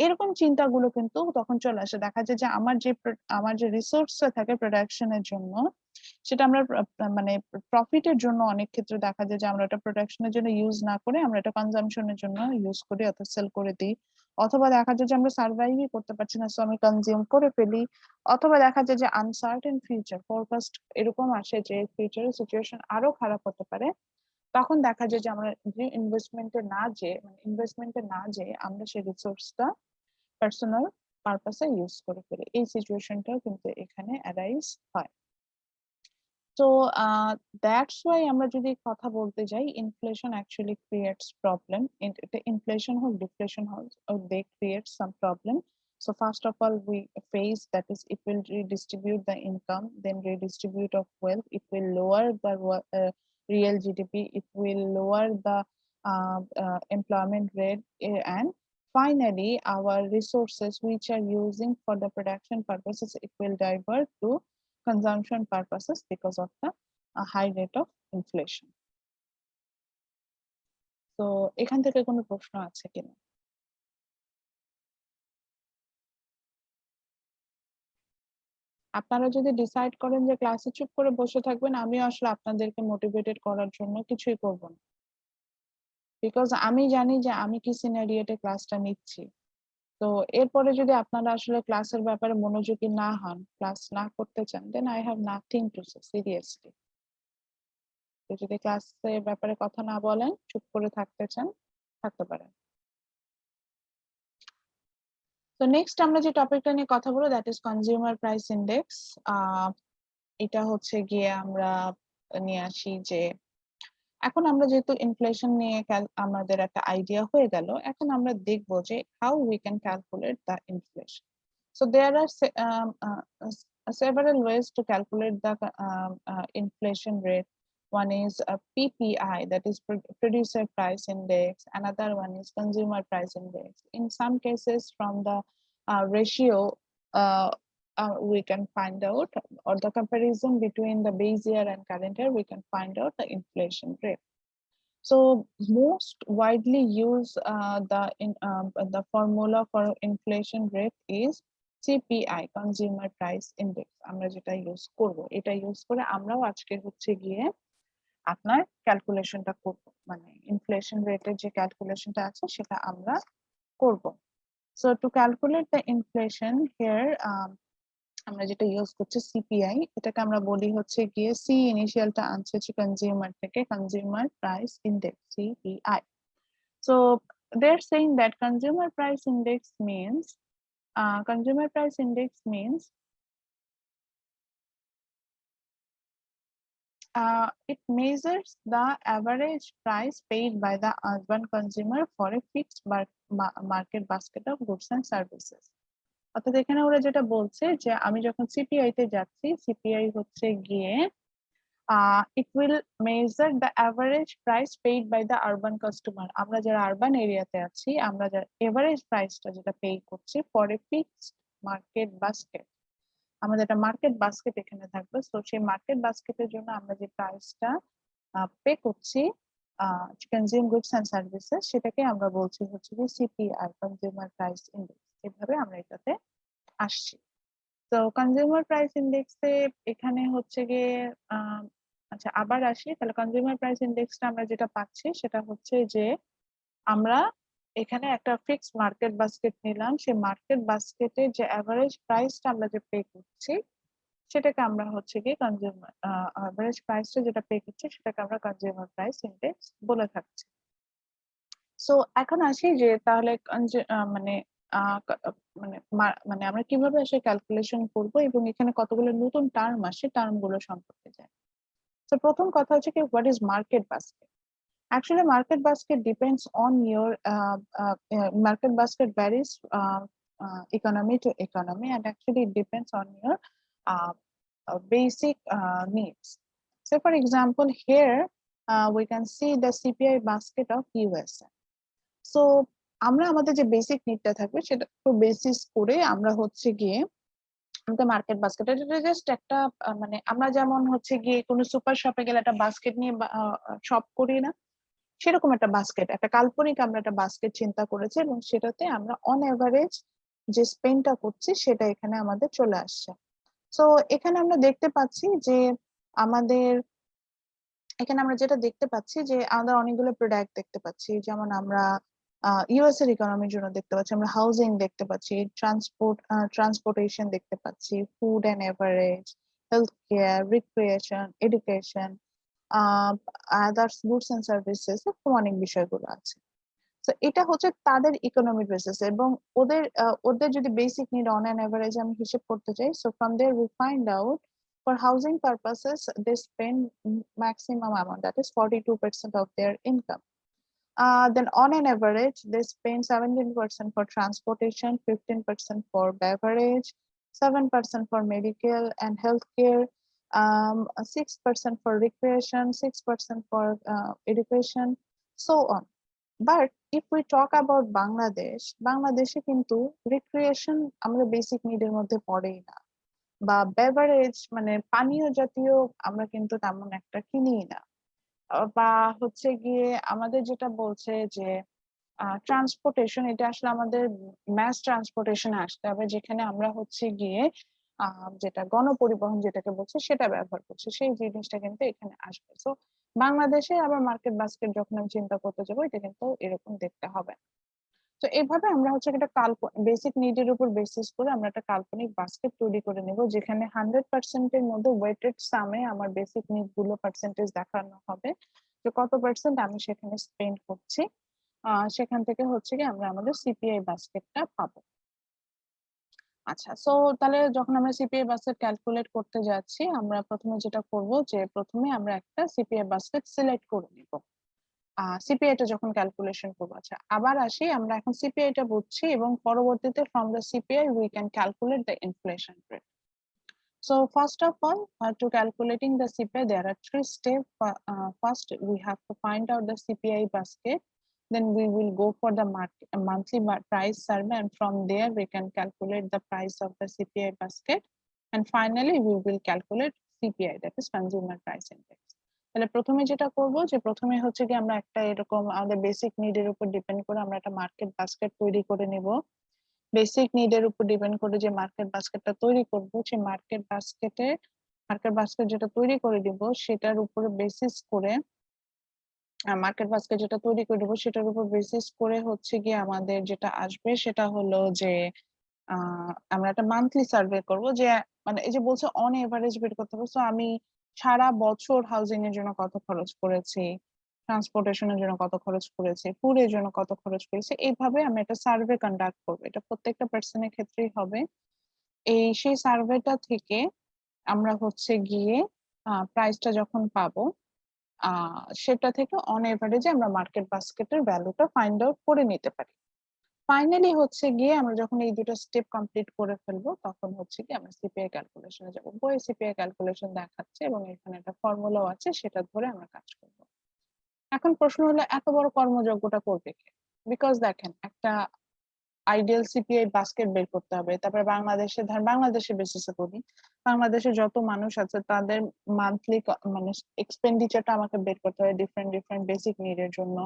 এরকম চিন্তাগুলো কিন্তু তখন চলে আসে। দেখা যায় যে আমার যে রিসোর্সটা থাকে প্রোডাকশনের জন্য, সেটা আমরা মানে প্রফিটের জন্য অনেক ক্ষেত্রে দেখা যায় যে আমরা এটা প্রোডাকশনের জন্য ইউজ না করে আমরা এটা কনজাম্পশনের জন্য ইউজ করি, অথবা সেল করে দিই। অথবা দেখা যায় যে আমরা সার্ভাইভই করতে পারছি না, সো আমি কনজিউম করে ফেলি। অথবা দেখা যায় যে আনসার্টেন ফিউচার ফোরকাস্ট এরকম আসে যে ফিউচারের সিচুয়েশন আরো খারাপ হতে পারে, তখন দেখা যায় যে আমরা যে ইনভেস্টমেন্টে না যে আমরা সেই রিসোর্সটা পার্সোনাল পারপাসে ইউজ করে ফেলি। এই সিচুয়েশনটাও কিন্তু এখানে অ্যারাইজ হয়। তো দ্যাটস ওয়াই আমরা যদি কথা বলতে যাই, inflation actually creates problem. Inflation হোক ডিফ্লেশন হোক, they create some problem. So first of all, we face that is it will redistribute the income, then redistribute of wealth. It will lower the real GDP. It will lower the employment rate, and finally, our resources which are using for the production purposes, it will divert to consumption purposes because of the high rate of inflation. তো এখান থেকে কোনো প্রশ্ন আছে কিনা? আপনারা যদি decide করেন যে ক্লাসে চুপ করে বসে থাকবেন, আমি আসলে আপনাদেরকে মোটিভেটেড করার জন্য কিছুই করব না, বিকজ আমি জানি যে আমি কি সিনারিওতে ক্লাসটা নিচ্ছি। তো এরপরে যদি আপনারা আসলে ক্লাসের ব্যাপারে মনোযোগী না হন, ক্লাস না করতে চান, then I have nothing to say seriously. যদি ক্লাসের ব্যাপারে কথা না বলেন, চুপ করে থাকতে চান, থাকতে পারেন। তো নেক্সট আমরা যে টপিকটা নিয়ে কথা বলবো, that is consumer price index. এটা হচ্ছে গিয়ে আমরা নিয়ে আসি যে এখন আমরা যেহেতু ইনফ্লেশন নিয়ে আমাদের একটা আইডিয়া হয়ে গেল, এখন আমরা দেখব যে how we can calculate the inflation. So there are several ways to calculate the inflation rate. One is a PPI, that is producer price index. Another one is consumer price index. In some cases, from the ratio, we can find out, or the comparison between the base year and current year, we can find out the inflation rate. So most widely used the formula for inflation rate is CPI, consumer price index. আমরা যেটা use করব, এটা use করে আমরাও আজকে হচ্ছে গিয়ে আপনার ক্যালকুলেশনটা করব, মানে ইনফ্লেশন রেটের যে ক্যালকুলেশনটা আছে সেটা আমরা করব। So to calculate the inflation here, আমরা যেটা ইউজ করছি সিপিআই, এটাকে আমরা বলি হচ্ছে গিয়ে সি ইনিশিয়ালটা আনছে হচ্ছে কনজিউমার থেকে, consumer price index CPI. So they're saying that consumer price index means it measures the average price paid by the urban consumer for a fixed market basket of goods and services. অর্থাৎ এখানে ওরা যেটা বলছে যে আমি যখন CPI তে যাচ্ছি, সিপিআই হচ্ছে গিয়ে it will measure the average price paid by the urban customer. আমরা যারা আরবান এরিয়াতে আছি, আমরা যারা এভারেজ প্রাইসটা যেটা পে করছি for a fixed market basket, আমাদের একটা মার্কেট বাস্কেট এখানে থাকবে। সো সেই মার্কেট বাস্কেটের জন্য আমরা যে প্রাইসটা পে করছি কনজিউম গুডস এন্ড সার্ভিসেস, সেটাকে আমরা বলছি হচ্ছে কি সিপিআই, কনজিউমার প্রাইস ইন্ডেক্স। এভাবে আমরা এটাতে আসছি। তো কনজিউমার প্রাইস ইন্ডেক্সে এখানে হচ্ছে গিয়ে আচ্ছা আবার আসি, তাহলে কনজিউমার প্রাইস ইন্ডেক্সটা আমরা যেটা পাচ্ছি সেটা হচ্ছে যে আমরা এখানে একটা ফিক্সড মার্কেট বাস্কেট নিলাম, সেই মার্কেট বাস্কেটের যে অ্যাভারেজ প্রাইসটা আমরা যে পে করছি সেটাকে আমরা হচ্ছে কি কনজিউমার অ্যাভারেজ প্রাইসটা যেটা পে করছি সেটাকে আমরা কনজিউমার প্রাইস ইন্ডেক্স বলে থাকছি। সো এখন আসি যে তাহলে মানে মানে মানে আমরা কিভাবে আসলে ক্যালকুলেশন করব এবং এখানে কতগুলো নতুন টার্ম আসে, টার্ম গুলো সম্পর্কে জানি। তো প্রথম কথা হচ্ছে কি what is market basket. Actually, market basket depends on your market basket varies economy to economy, and actually it depends on your basic needs. So, for example, here we can see the CPI basket of USA. So, আমরা আমাদের যে basic নিডটা থাকবে সেটা basis করে আমরা হচ্ছে গিয়ে আমাদের মার্কেট বাস্কেট, এটা জাস্ট একটা মানে আমরা যেমন হচ্ছে গিয়ে কোনো সুপার শপে গেলে একটা বাস্কেট নিয়ে শপ করি না, সেরকম একটা বাস্কেট, একটা কাল্পনিক আমরা একটা বাস্কেট চিন্তা করেছি এবং সেটাতে আমরা অন এভারেজ যে স্পেন্ডটা করছি সেটা এখানে আমাদের চলে আসছে। সো এখানে আমরা দেখতে পাচ্ছি যে আমাদের এখানে আমরা যেটা দেখতে পাচ্ছি যে আমাদের অনেকগুলো প্রোডাক্ট দেখতে পাচ্ছি, যেমন আমরা ইউএস এর ইকোনমির জন্য দেখতে পাচ্ছি, আমরা হাউজিং দেখতে পাচ্ছি, ট্রান্সপোর্টেশন দেখতে পাচ্ছি, food and average, health care, recreation, education, others goods and services, অনেক বিষয়গুলো আছে। তো এটা হচ্ছে তাদের ইকোনমিক বেসিস, এবং ওদের যদি basic need on an average আমি হিসেব করতে চাই, so from there we find out for housing purposes they spend maximum amount, that is 42% of their income. Then on an average they spend 17% for transportation, 15% for beverage, 7% for medical and healthcare, 6% for recreation, 6% for education, so on. But if we talk about বাংলাদেশে কিন্তু recreation আমাদের basic নিডের মধ্যে পড়েই না, বা beverage মানে পানীয় জাতীয় আমরা কিন্তু তেমন একটা কিনি না, বা হচ্ছে গিয়ে আমাদের যেটা বলছে যে ট্রান্সপোর্টেশন, এটা আসলে আমাদের ম্যাস ট্রান্সপোর্টেশনে আসতে হবে, যেখানে আমরা হচ্ছে গিয়ে যেটা গণপরিবহন যেটাকে বলছে সেটা ব্যবহার করছি, সেই জিনিসটা কিন্তু এখানে আসবে। সো বাংলাদেশে আবার মার্কেট বাস্কেট যখন আমি চিন্তা করতে যাবো, এটা কিন্তু এরকম দেখতে হবে। তো এইভাবে আমরা হচ্ছে একটা বেসিক নিডের উপর বেসিস করে আমরা একটা কাল্পনিক বাস্কেট তৈরি করে নেব, যেখানে 100% এর মধ্যে ওয়েটেড সামে আমার বেসিক নিড গুলো পার্সেন্টেজ দেখানো হবে, যে কত পার্সেন্ট আমি সেখানে স্পেন্ড করছি। সেখান থেকে হচ্ছে কি আমরা আমাদের সিপিআই বাস্কেটটা পাবো। আচ্ছা, সো তাহলে যখন আমরা সিপিআই বাস্কেট ক্যালকুলেট করতে যাচ্ছি, আমরা প্রথমে যেটা করব যে প্রথমে আমরা একটা সিপিআই বাস্কেট সিলেক্ট করে নিব সিপিআই টা যখন ক্যালকুলেশন করবো। আচ্ছা, আবার আসি, আমরা এখন সিপিআই টা বুঝছি এবং পরবর্তীতে from the CPI we can calculate the inflation rate. So first of all, to calculating the CPI, there are 3 steps. First, we have to find out the CPI basket. Then we will go for the monthly price survey, and from there we can calculate the price of the CPI basket. And finally, we will calculate CPI, that is Consumer Price Index. তাহলে প্রথমে যেটা করব যে প্রথমে হচ্ছে কি আমরা একটা এরকম আমাদের বেসিক নিডের উপর ডিপেন্ড করে আমরা একটা মার্কেট বাস্কেট তৈরি করে নেব। বেসিক নিডের উপর ডিপেন্ড করে যে মার্কেট বাস্কেটটা তৈরি করব, সেই মার্কেট বাস্কেট যেটা তৈরি করে দিব সেটার উপরে বেসিস করে মার্কেট বাস্কেট যেটা তৈরি করে দেবো সেটার উপর বেসিস করে হচ্ছে গিয়ে আমাদের যেটা আসবে সেটা হলো যে আমরা একটা মান্থলি সার্ভে করব যে মানে এই যে বলছে অন এভারেজ বের করতে হবে। সো আমি সারা বছর হাউজিং এর জন্য কত খরচ করেছি, ট্রান্সপোর্টেশনের জন্য কত খরচ করেছি, ফুডের জন্য কত খরচ করেছি, এইভাবে আমি একটা সার্ভে কন্ডাক্ট করবো। এটা প্রত্যেকটা পার্সনের ক্ষেত্রেই হবে। সেই সার্ভেটা থেকে আমরা হচ্ছে গিয়ে প্রাইসটা যখন পাবো সেটা থেকে অন এভারেজে আমরা মার্কেট বাস্কেটের ভ্যালুটা ফাইন্ড আউট করে নিতে পারি। ফাইনালি হচ্ছে গিয়ে আমরা যখন এই দুটো স্টেপ কমপ্লিট করে ফেলবো তখন হচ্ছে কি আমরা সিপিআই ক্যালকুলেশনে যাবো। বইয়ে সিপিআই ক্যালকুলেশন দেখাচ্ছে এবং এখানে একটা ফর্মুলাও আছে, সেটা ধরে আমরা কাজ করবো। এখন প্রশ্ন হলো এত বড় কর্মযজ্ঞটা করবে কে? বিকজ দেখেন, একটা আইডিয়াল সিপিআই বাস্কেট বের করতে হবে। তারপরে বাংলাদেশে বেসিসে বলি, বাংলাদেশে যত মানুষ আছে তাদের মান্থলি মানে এক্সপেন্ডিচারটা আমাকে বের করতে হবে ডিফারেন্ট ডিফারেন্ট বেসিক নিডের জন্য।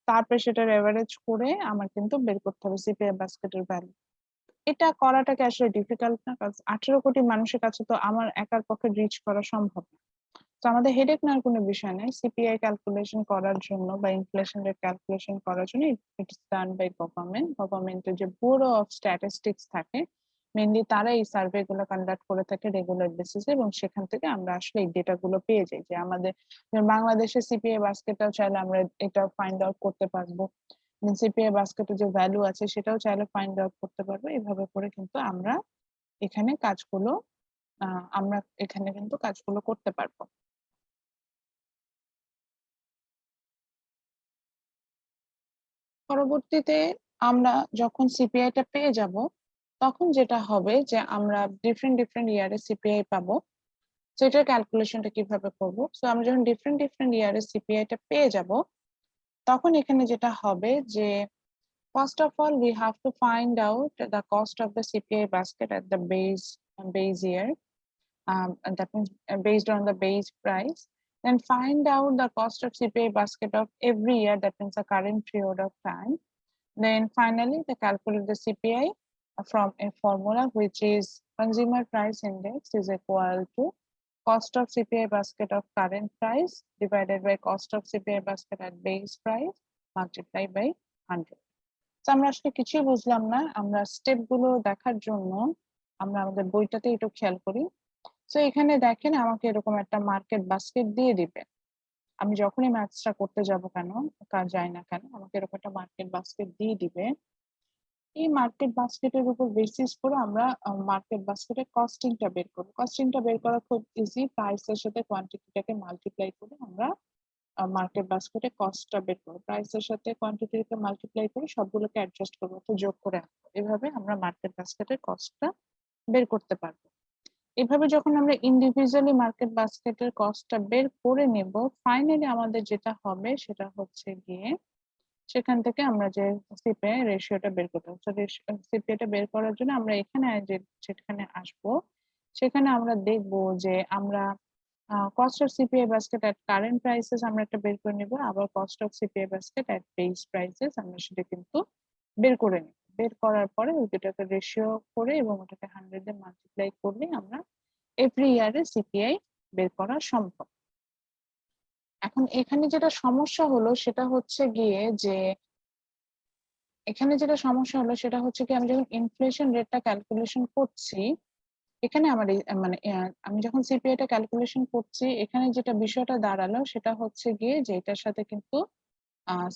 তারপরে সেটার এভারেজ করে আমার কিন্তু বের করতে হবে সিপিআই বাস্কেটের ভ্যালু। এটা করাটাকে আসলে ডিফিকাল্ট না? কারণ 18 কোটি মানুষের কাছে তো আমার একার পক্ষে রিচ করা সম্ভব না। তো আমাদের হেডেক নেওয়ার কোনো বিষয় নেই। সিপিআই ক্যালকুলেশন করার জন্য বা ইনফ্লেশন রেট ক্যালকুলেশন করার জন্য ইটস ডান বাই গভর্নমেন্ট। গভর্নমেন্টের যে ব্যুরো অফ স্ট্যাটিস্টিক্স থাকে, মেনলি তারা এই সার্ভে গুলো কন্ডাক্ট করে থাকে রেগুলার বেসিসে, এবং সেখান থেকে আমরা আসলে এই ডেটা গুলো পেয়ে যাই যে আমাদের বাংলাদেশের সিপিআই বাস্কেটটাও চাইলে আমরা এটা ফাইন্ড আউট করতে পারবো। সিপিআই বাস্কেটের যে ভ্যালু আছে সেটাও চাইলে ফাইন্ড আউট করতে পারবো। এভাবে করে কিন্তু আমরা এখানে কাজগুলো করতে পারবো। পরবর্তীতে আমরা যখন সিপিআই টা পেয়ে যাব তখন যেটা হবে যে আমরা ডিফারেন্ট ডিফারেন্ট ইয়ারে সিপিআই পাবো। তো এটার ক্যালকুলেশনটা কিভাবে করব? সো আমরা যখন ডিফারেন্ট ডিফারেন্ট ইয়ারে সিপিআই টা পেয়ে যাব তখন এখানে যেটা হবে যে first of all we have to find out the cost of the CPI basket at the base year, and that means based on the base price. Then find out the cost of CPI basket of every year, that means the current period of time. Then finally, they calculate the CPI from a formula which is consumer price index is equal to cost of CPI basket of current price divided by cost of CPI basket at base price multiplied by 100. তো আমরা আসলে কিছুই বুঝলাম না। আমরা step গুলো দেখার জন্য আমরা আমাদের বইটাতে একটু খেয়াল করি। তো এখানে দেখেন আমাকে এরকম একটা মার্কেট বাস্কেট দিয়ে দিবে। আমি যখনই ম্যাথসটা করতে যাব কেন যাই না কেন আমাকে এরকম একটা মার্কেট বাস্কেট দিয়ে দিবে। এই মার্কেট বাস্কেটের উপর বেসিস করে আমরা মার্কেট বাস্কেটের কস্টিংটা বের করব। কস্টিংটা বের করা খুব ইজি। প্রাইসের সাথে কোয়ান্টিটিটাকে মাল্টিপ্লাই করে আমরা মার্কেট বাস্কেটে কস্টটা বের করবো। প্রাইসের সাথে কোয়ান্টিটিকে মাল্টিপ্লাই করে সবগুলোকে অ্যাডজাস্ট করবো, তো যোগ করে আনবো। এভাবে আমরা মার্কেট বাস্কেটের কস্টটা বের করতে পারবো। এভাবে যখন আমরা ইন্ডিভিজুয়ালি মার্কেট বাস্কেটের কস্টটা বের করে নেব, ফাইনালি আমাদের যেটা হবে সেটা হচ্ছে গিয়ে সেখান থেকে আমরা যে সিপিআই রেশিওটা বের করতে হবে। সিপিআইটা বের করার জন্য আমরা এখানে যেখানে আসবো সেখানে আমরা দেখব যে আমরা cost of CPI basket at current prices আমরা একটা বের করে নিব, আবার cost of CPI basket at base prices আমরা সেটা কিন্তু বের করে নিব। বের করার পরে ওই দুটাকে রেশিও করে এবং ওটাকে 100 দিয়ে মাল্টিপ্লাই করলে আমরা এভরি ইয়ারে সিপিআই বের করা সম্ভব। এখন এখানে যেটা সমস্যা হলো সেটা হচ্ছে গিয়ে যে আমি যখন ইনফ্লেশন রেটটা ক্যালকুলেশন করছি এখানে আমার মানে আমি যখন সিপিআই টা ক্যালকুলেশন করছি এখানে যেটা বিষয়টা দাঁড়ালো সেটা হচ্ছে গিয়ে যে এটার সাথে কিন্তু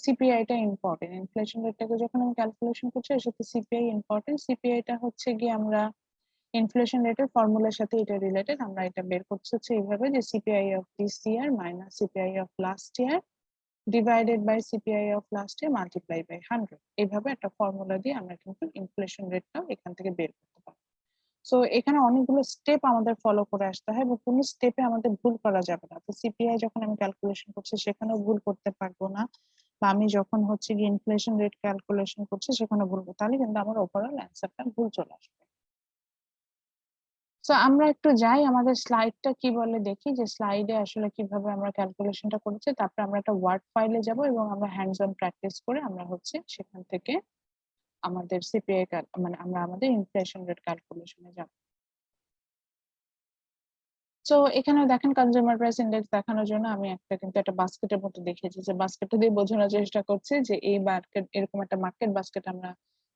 সিপিআই টা ইম্পর্টেন্ট। ইনফ্লেশন রেটটাকে যখন আমি ক্যালকুলেশন করছি এর সাথে সিপিআই ইম্পর্টেন্ট। সিপিআই টা হচ্ছে গিয়ে আমরা ইনফ্লেশন রেটের ফর্মুলার সাথে এটা রিলেটেড। আমরা এটা বের করছি হচ্ছে এইভাবে যে CPI of this year minus CPI of last year divided by CPI of last year multiply by 100। এইভাবে একটা ফর্মুলা দিয়ে আমরা কিন্তু ইনফ্লেশন রেটটাও এখান থেকে বের করতে পারি। সো এখানে অনেকগুলো স্টেপ আমাদের ফলো করে আসতে হয় এবং কোনো স্টেপে আমাদের ভুল করা যাবে না। তো সিপিআই যখন আমি ক্যালকুলেশন করছি সেখানেও ভুল করতে পারবো না, বা আমি যখন হচ্ছে গিয়ে ইনফ্লেশন রেট ক্যালকুলেশন করছি সেখানে ভুল করতে, তাহলে কিন্তু আমার ওভারঅল অ্যান্সারটা ভুল চলে আসবে। তো আমরা একটু যাই আমাদের স্লাইডটা কি বলে দেখি, যে স্লাইডে আসলে কিভাবে আমরা ক্যালকুলেশনটা করেছি। তারপরে আমরা একটা ওয়ার্ড ফাইলে যাব এবং আমরা হ্যান্ডস অন প্র্যাকটিস করে আমরা হচ্ছে সেখান থেকে আমাদের সিপিআই মানে আমরা আমাদের ইনফ্লেশন রেট ক্যালকুলেশনে যাব। সো এখানে দেখেন কনজিউমার প্রাইস ইন্ডেক্স দেখানোর জন্য আমি একটা বাস্কেটের মতো দেখিয়েছি, যে বাস্কেটটা দিয়ে বোঝানোর চেষ্টা করছি যে এই মার্কেট, এরকম একটা মার্কেট বাস্কেট আমরা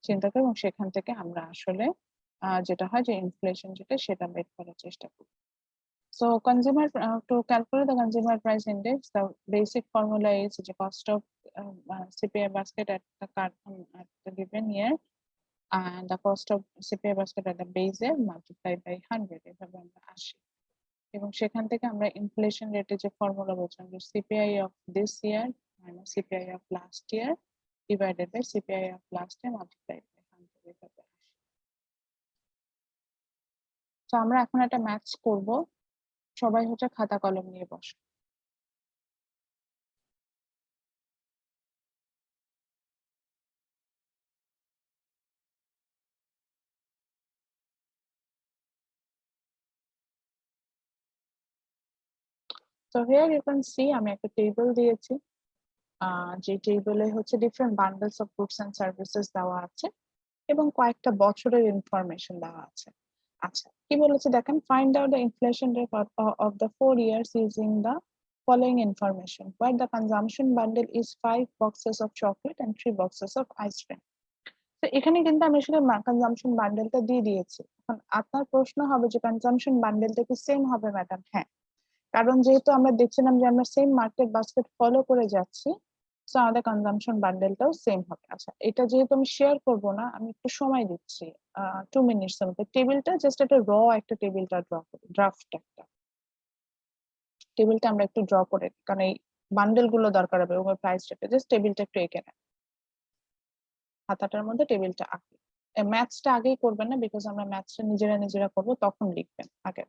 চিন্তা করি, এবং সেখান থেকে আমরা আসলে যেটা হয় যে ইনফ্লেশন যেটা সেটা বের করার চেষ্টা করি। So to calculate the consumer price index, the basic formula is the cost of CPI basket at at the given year, and the cost of CPI basket at the base year multiplied by 100 এভাবে আমরা আসি, এবং সেখান থেকে আমরা inflation রেটের যে formula বলছিলাম যে CPI of this year minus CPI of last year divided by CPI of last year multiplied by 100 এভাবে আসি। তো আমরা এখন একটা ম্যাথস করব, সবাই হচ্ছে খাতা কলম নিয়ে বসো। So here you can see আমি একটা টেবিল দিয়েছি, যে টেবিলে হচ্ছে different bundles of goods and services দেওয়া আছে এবং কয়েকটা বছরের ইনফরমেশন দেওয়া আছে। আচ্ছা, কি বলেছে দেখেন, find out the inflation rate of the 4 years using the following information where the consumption bundle is 5 boxes of chocolate and 3 boxes of ice cream. তো এখানে কিন্তু আমি আসলে কনজাম্পশন বান্ডেলটা দিয়ে দিয়েছি। এখন আপনার প্রশ্ন হবে যে কনজাম্পশন বান্ডেলটা কি সেম হবে ম্যাডাম? হ্যাঁ, কারণ যেহেতু আমরা দেখছিলাম যে আমরা সেম মার্কেট বাস্কেট ফলো করে যাচ্ছি, সো আমাদের কনজাম্পশন বান্ডেলটাও সেম হবে। আচ্ছা, এটা যেহেতু আমি শেয়ার করব না, আমি একটু সময় দিচ্ছি 2 মিনিটস এর মধ্যে। টেবিলটা জাস্ট একটা একটা টেবিলটা ড্র করি, ড্রাফট একটা টেবিলটা আমরা একটু ড্র করে, কারণ এই বান্ডেল গুলো দরকার হবে ওভার প্রাইসটাকে, জাস্ট টেবিলটা একটু এঁকে নেন, খাতাটার মধ্যে টেবিলটা আঁকি। ম্যাথসটা আগেই করবেন না, বিকজ আমরা ম্যাথসটা নিজেরা করব, তখন লিখবেন আগে।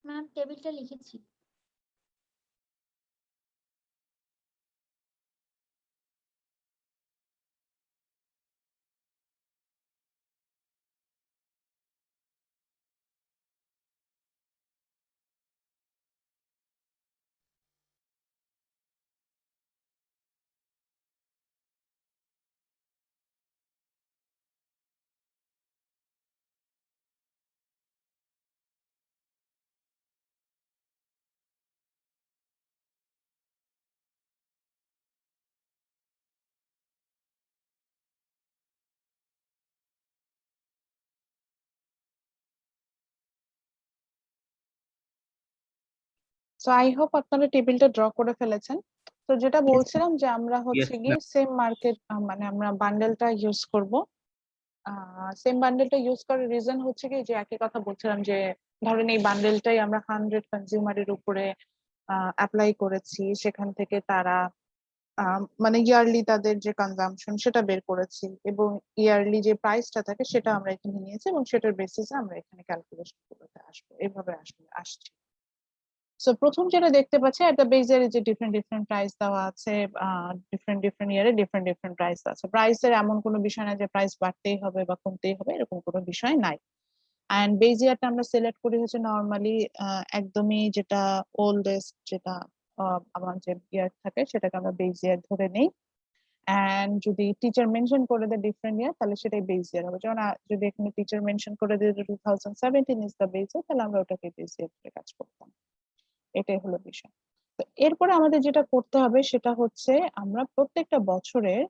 ম্যাম টেবিলটা লিখেছি। সো আই হোপ আপনারা টেবিলটা ড্র করে ফেলেছেন। তো যেটা বলছিলাম যে আমরা হচ্ছে গিয়ে সেম মার্কেট, মানে আমরা বান্ডেলটা ইউজ করব। সেম বান্ডেলটা ইউজ করার রিজন হচ্ছে কি, যে একই কথা বলছিলাম যে ধরেন এই বান্ডেলটাই আমরা 100 কনজিউমারের উপরে অ্যাপ্লাই করেছি, সেখান থেকে তারা মানে ইয়ারলি তাদের যে কনজাম্পশন সেটা বের করেছি, এবং ইয়ারলি যে প্রাইসটা থাকে সেটা আমরা এখানে নিয়েছি, এবং সেটার বেসিসে আমরা এখানে ক্যালকুলেশন করতে আসবো, এভাবে আসলে আসছি। সো প্রথম যেটা দেখতে পাচ্ছি, একটা বেজের যে ডিফারেন্ট প্রাইস দেওয়া আছে, ডিফারেন্ট ইয়ারে ডিফারেন্ট প্রাইস আছে। প্রাইসের এমন কোনো বিষয় না যে প্রাইস বাড়তেই হবে বা কমতেই হবে, এরকম কোনো বিষয় নাই। অ্যান্ড বেজ ইয়ারটা আমরা সিলেক্ট করি হচ্ছে নর্মালি একদমই যেটা ওল্ডেস্ট, যেটা আমার যে ইয়ার থাকে সেটাকে আমরা বেজ ইয়ার ধরে নেই। অ্যান্ড যদি টিচার মেনশন করে দেয় ডিফারেন্ট ইয়ার, তাহলে সেটাই বেজ ইয়ার হবে। যেমন যদি এখানে টিচার মেনশন করে দেয় 2017 ইজ দ্য বেজ ইয়ার, তাহলে আমরা ওটাকে বেজ ইয়ার ধরে কাজ করতাম। এটাই হলো বিষয়। তো এরপরে আমাদের যেটা করতে হবে সেটা হচ্ছে আমরা প্রত্যেকটা বছরের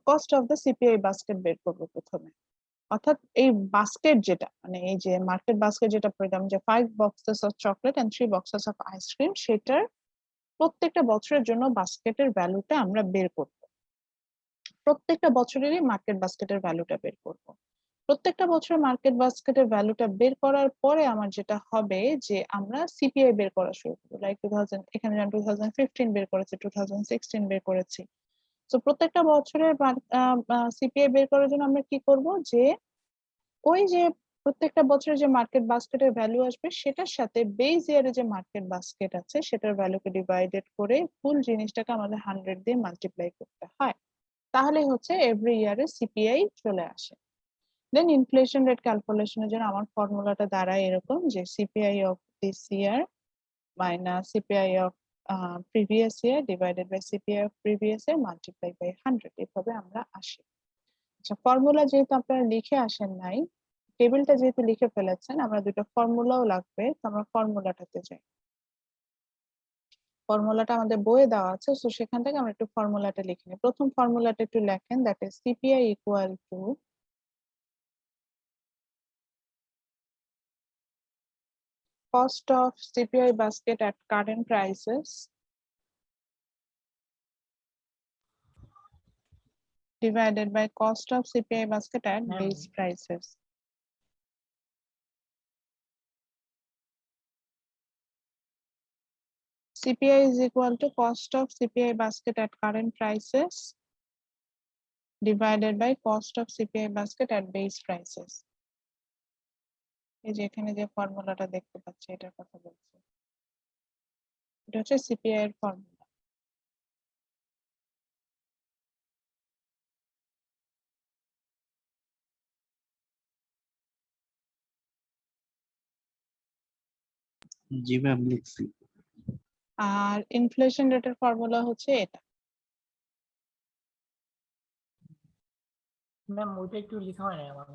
cost of the CPI basket বের করবো প্রথমে। অর্থাৎ এই বাস্কেট যেটা, মানে এই যে মার্কেট বাস্কেট যেটা পেলাম যে 5 boxes of chocolate and 3 boxes of ice cream, সেটার প্রত্যেকটা বছরের জন্য বাস্কেটের ভ্যালুটা আমরা বের করব। প্রত্যেকটা বছরেরই মার্কেট বাস্কেটের ভ্যালুটা বের করব। প্রত্যেকটা বছর মার্কেট বাস্কেটের ভ্যালুটা বের করার পরে আমার যেটা হবে যে আমরা সিপিআই বের করা শুরু করবো। লাইক 2000, এখানে যেমন 2015 বের করেছি, 2016 বের করেছি। তো প্রত্যেকটা বছরের সিপিআই বের করার জন্য আমরা কি করব, যে ওই যে প্রত্যেকটা বছরে যে মার্কেট বাস্কেটের ভ্যালু আসবে সেটার সাথে বেস ইয়ারে যে মার্কেট বাস্কেট আছে সেটার ভ্যালুকে ডিভাইডেড করে ফুল জিনিসটাকে আমাদের 100 দিয়ে মাল্টিপ্লাই করতে হয়, তাহলে হচ্ছে এভরি ইয়ারে সিপিআই চলে আসে। দেন ইনফ্লেশন রেট ক্যালকুলেশনের জন্য আমার ফর্মুলাটা দাঁড়ায় এরকম, যে CPI of this year minus CPI of previous year divided by CPI of previous year multiply by 100, এভাবে আমরা আসি। আচ্ছা, ফর্মুলা যেহেতু আপনারা লিখে আসেন নাই, টেবিলটা যেহেতু লিখে ফেলেছেন, আমরা দুটো ফর্মুলাও লাগবে, তো আমরা ফর্মুলাটাতে যাই। ফর্মুলাটা আমাদের বইয়ে দেওয়া আছে, তো সেখান থেকে আমরা একটু ফর্মুলাটা লিখে নিই। প্রথম ফর্মুলাটা একটু লেখেন, that is CPI equal to cost of CPI basket at current prices divided by cost of CPI basket at base prices. CPI is equal to cost of CPI basket at current prices divided by cost of CPI basket at base prices. এই যে এখানে যে ফর্মুলাটা দেখতে পাচ্ছি এটার কথা বলছি, এটা হচ্ছে সিপিআই এর ফর্মুলা। জি ম্যাম লিখছি। আর ইনফ্লেশন রেটের ফর্মুলা হচ্ছে এটা। ম্যাম ওইটা একটু লেখা হয় না আমার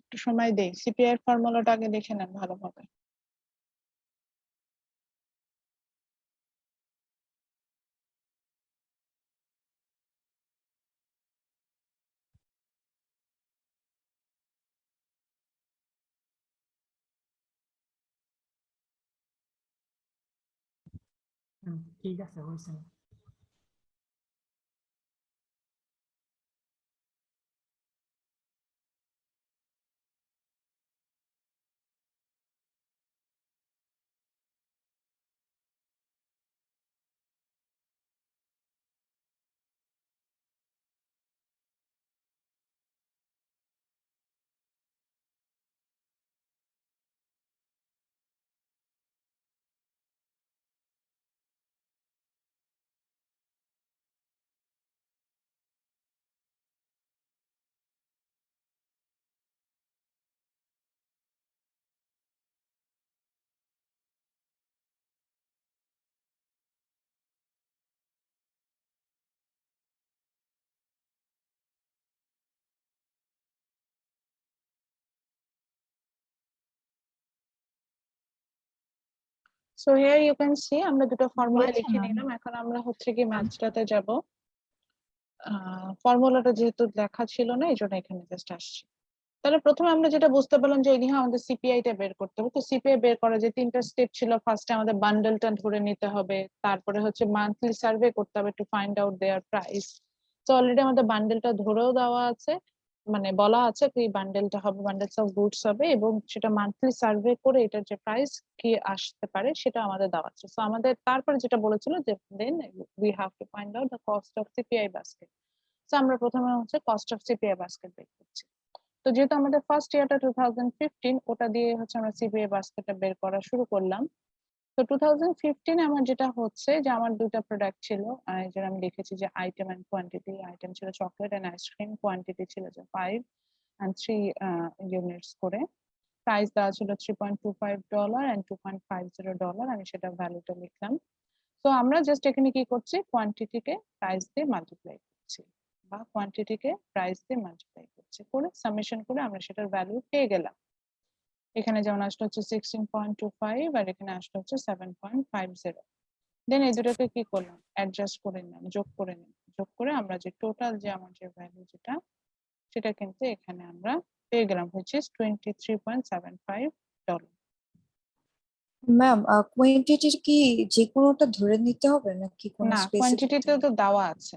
একটু সময় দেই, সিপিআই এর ফর্মুলাটা আগে দেখে নেন ভালোভাবে। ঠিক আছে হয়েছে। So here you can see আমরা দুটো ফর্মুলা হয়েছে লিখে না? নিলাম, এখন আমরা হচ্ছে কি ম্যাথটাতে যাব। ফর্মুলাটা যেহেতু লেখা ছিল না এই জন্য এখানে জাস্ট আসছি। তাহলে প্রথমে আমরা যেটা বুঝতে পারলাম যে এদিকে আমাদের সিপিআই টা বের করতে হবে। তো সিপিআই বের করা যে তিনটা স্টেপ ছিল, ফার্স্টে আমাদের বান্ডেলটা ধরে নিতে হবে, তারপরে হচ্ছে মান্থলি সার্ভে করতে হবে to find out their price. তো অলরেডি আমাদের বান্ডেলটা ধরেও দেওয়া আছে, মানে বলা আছে কি বান্ডেলটা হবে, বান্ডেলস অফ গুডস হবে, এবং সেটা মান্থলি সার্ভে করে এটার যে প্রাইস কি আসতে পারে সেটা আমাদের দেওয়া আছে। তো আমাদের তারপরে যেটা বলেছিল যে then we have to find out the cost of CPI basket. তো আমরা প্রথমে হচ্ছে কস্ট অফ সিপিআই বাস্কেট বের করছি। তো যেহেতু আমাদের ফার্স্ট ইয়ারটা 2015, ওটা দিয়ে হচ্ছে আমরা সিপিআই বাস্কেটটা বের করা শুরু করলাম। তো 2015 আমার যেটা হচ্ছে যে আমার দুটা প্রোডাক্ট ছিল, যেটা আমি লিখেছি যে আইটেম এন্ড কোয়ান্টিটি। আইটেম ছিল চকলেট এন্ড আইসক্রিম, কোয়ান্টিটি ছিল যে 5 and 3 ইউনিটস করে। প্রাইস দেওয়া ছিল $3.25 and $2.50, আমি সেটা ভ্যালুটা লিখলাম। তো আমরা জাস্ট এখানে কি করছি, কোয়ান্টিটিকে প্রাইস দিয়ে মাল্টিপ্লাই করছি, বা কোয়ান্টিটিকে প্রাইস দিয়ে মাল্টিপ্লাই করছি, করে সামেশন করে আমরা সেটার ভ্যালু পেয়ে গেলাম। এখানে যেমন আসলে হচ্ছে 16.25 আর এখানে আসলে হচ্ছে 7.50। দেন এই দুটোকে কি করলাম, অ্যাডজাস্ট করে নিলাম, যোগ করে নিলাম, যোগ করে আমরা যে টোটাল যে আমার যে ভ্যালু যেটা, সেটা কিন্তু এখানে আমরা পেয়ে গেলাম, which is $23.75। ম্যাম কোয়েন্টিটি কি যে কোনোটা ধরে নিতে হবে নাকি কোনো না, স্পেসিফিক? কোয়ান্টিটিতে তো দেওয়া আছে।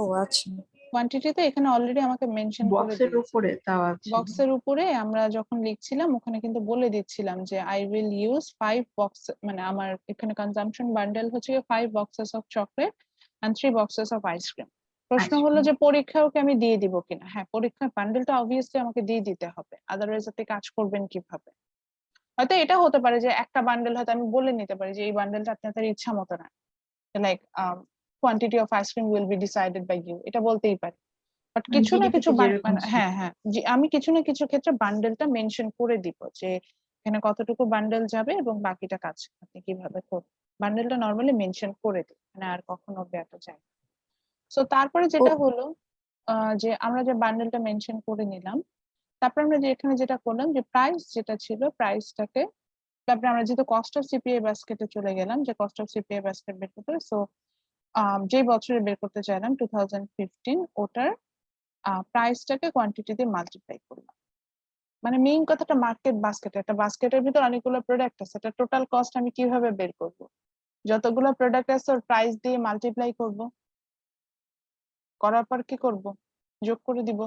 ও আচ্ছা। কোয়ান্টিটিতে এখানে অলরেডি আমাকে মেনশন করে বক্সের দিয়েছে। উপরে দেওয়া আছে। বক্সের উপরে আমরা যখন লিখছিলাম ওখানে কিন্তু বলে দিচ্ছিলাম যে আই উইল ইউজ 5 বক্স, মানে আমার এখানে কনজাম্পশন বান্ডেল হচ্ছে 5 boxes of chocolate and 3 boxes of ice cream. প্রশ্ন হলো যে পরীক্ষাও কি আমি দিয়ে দিব কিনা? হ্যাঁ, পরীক্ষার বান্ডেলটা অবভিয়াসলি আমাকে দিয়ে দিতে হবে, আদারওয়াইজ আপনি কাজ করবেন কিভাবে? হয়তো এটা হতে পারে যে একটা বান্ডেল হয়তো আমি বলে নিতে পারি যে এই বান্ডেলটা আপনাদের ইচ্ছা মতো না, like quantity of ice cream will be decided by you, এটা বলতেই পারি। বাট মানে কিছু না যেটা কিছু থেকে যেরকম মানে হ্যাঁ হ্যাঁ, যে আমি কিছু না কিছু ক্ষেত্রে বান্ডেলটা মেনশন করে দিব যে এখানে কতটুকু বান্ডেল যাবে এবং বাকিটা কাজ আপনি কিভাবে করবেন। বান্ডেলটা নর্মালি মেনশন করে দিই, মানে আর কখনো ব্যাটা যায়। সো তারপরে ও যেটা হলো যে আমরা যে বান্ডেলটা মেনশন করে নিলাম, তারপর আমরা যে এখানে যেটা করলাম যে প্রাইস যেটা ছিল প্রাইসটাকে, তারপরে আমরা যেহেতু কস্ট অফ সিপিএ বাস্কেটে চলে গেলাম যে কস্ট অফ সিপিএ বাস্কেট বের করতে, সো যে বছরে বের করতে চাইলাম 2015, ওটার প্রাইসটাকে কোয়ান্টিটি দিয়ে মাল্টিপ্লাই করলাম। মানে মেইন কথাটা মার্কেট বাস্কেট, একটা বাস্কেটের ভিতর অনেকগুলো প্রোডাক্ট আছে, এটা টোটাল কস্ট আমি কিভাবে বের করব? যতগুলো প্রোডাক্ট আছে ওর প্রাইস দিয়ে মাল্টিপ্লাই করব, করার পর কি করব? যোগ করে দিব।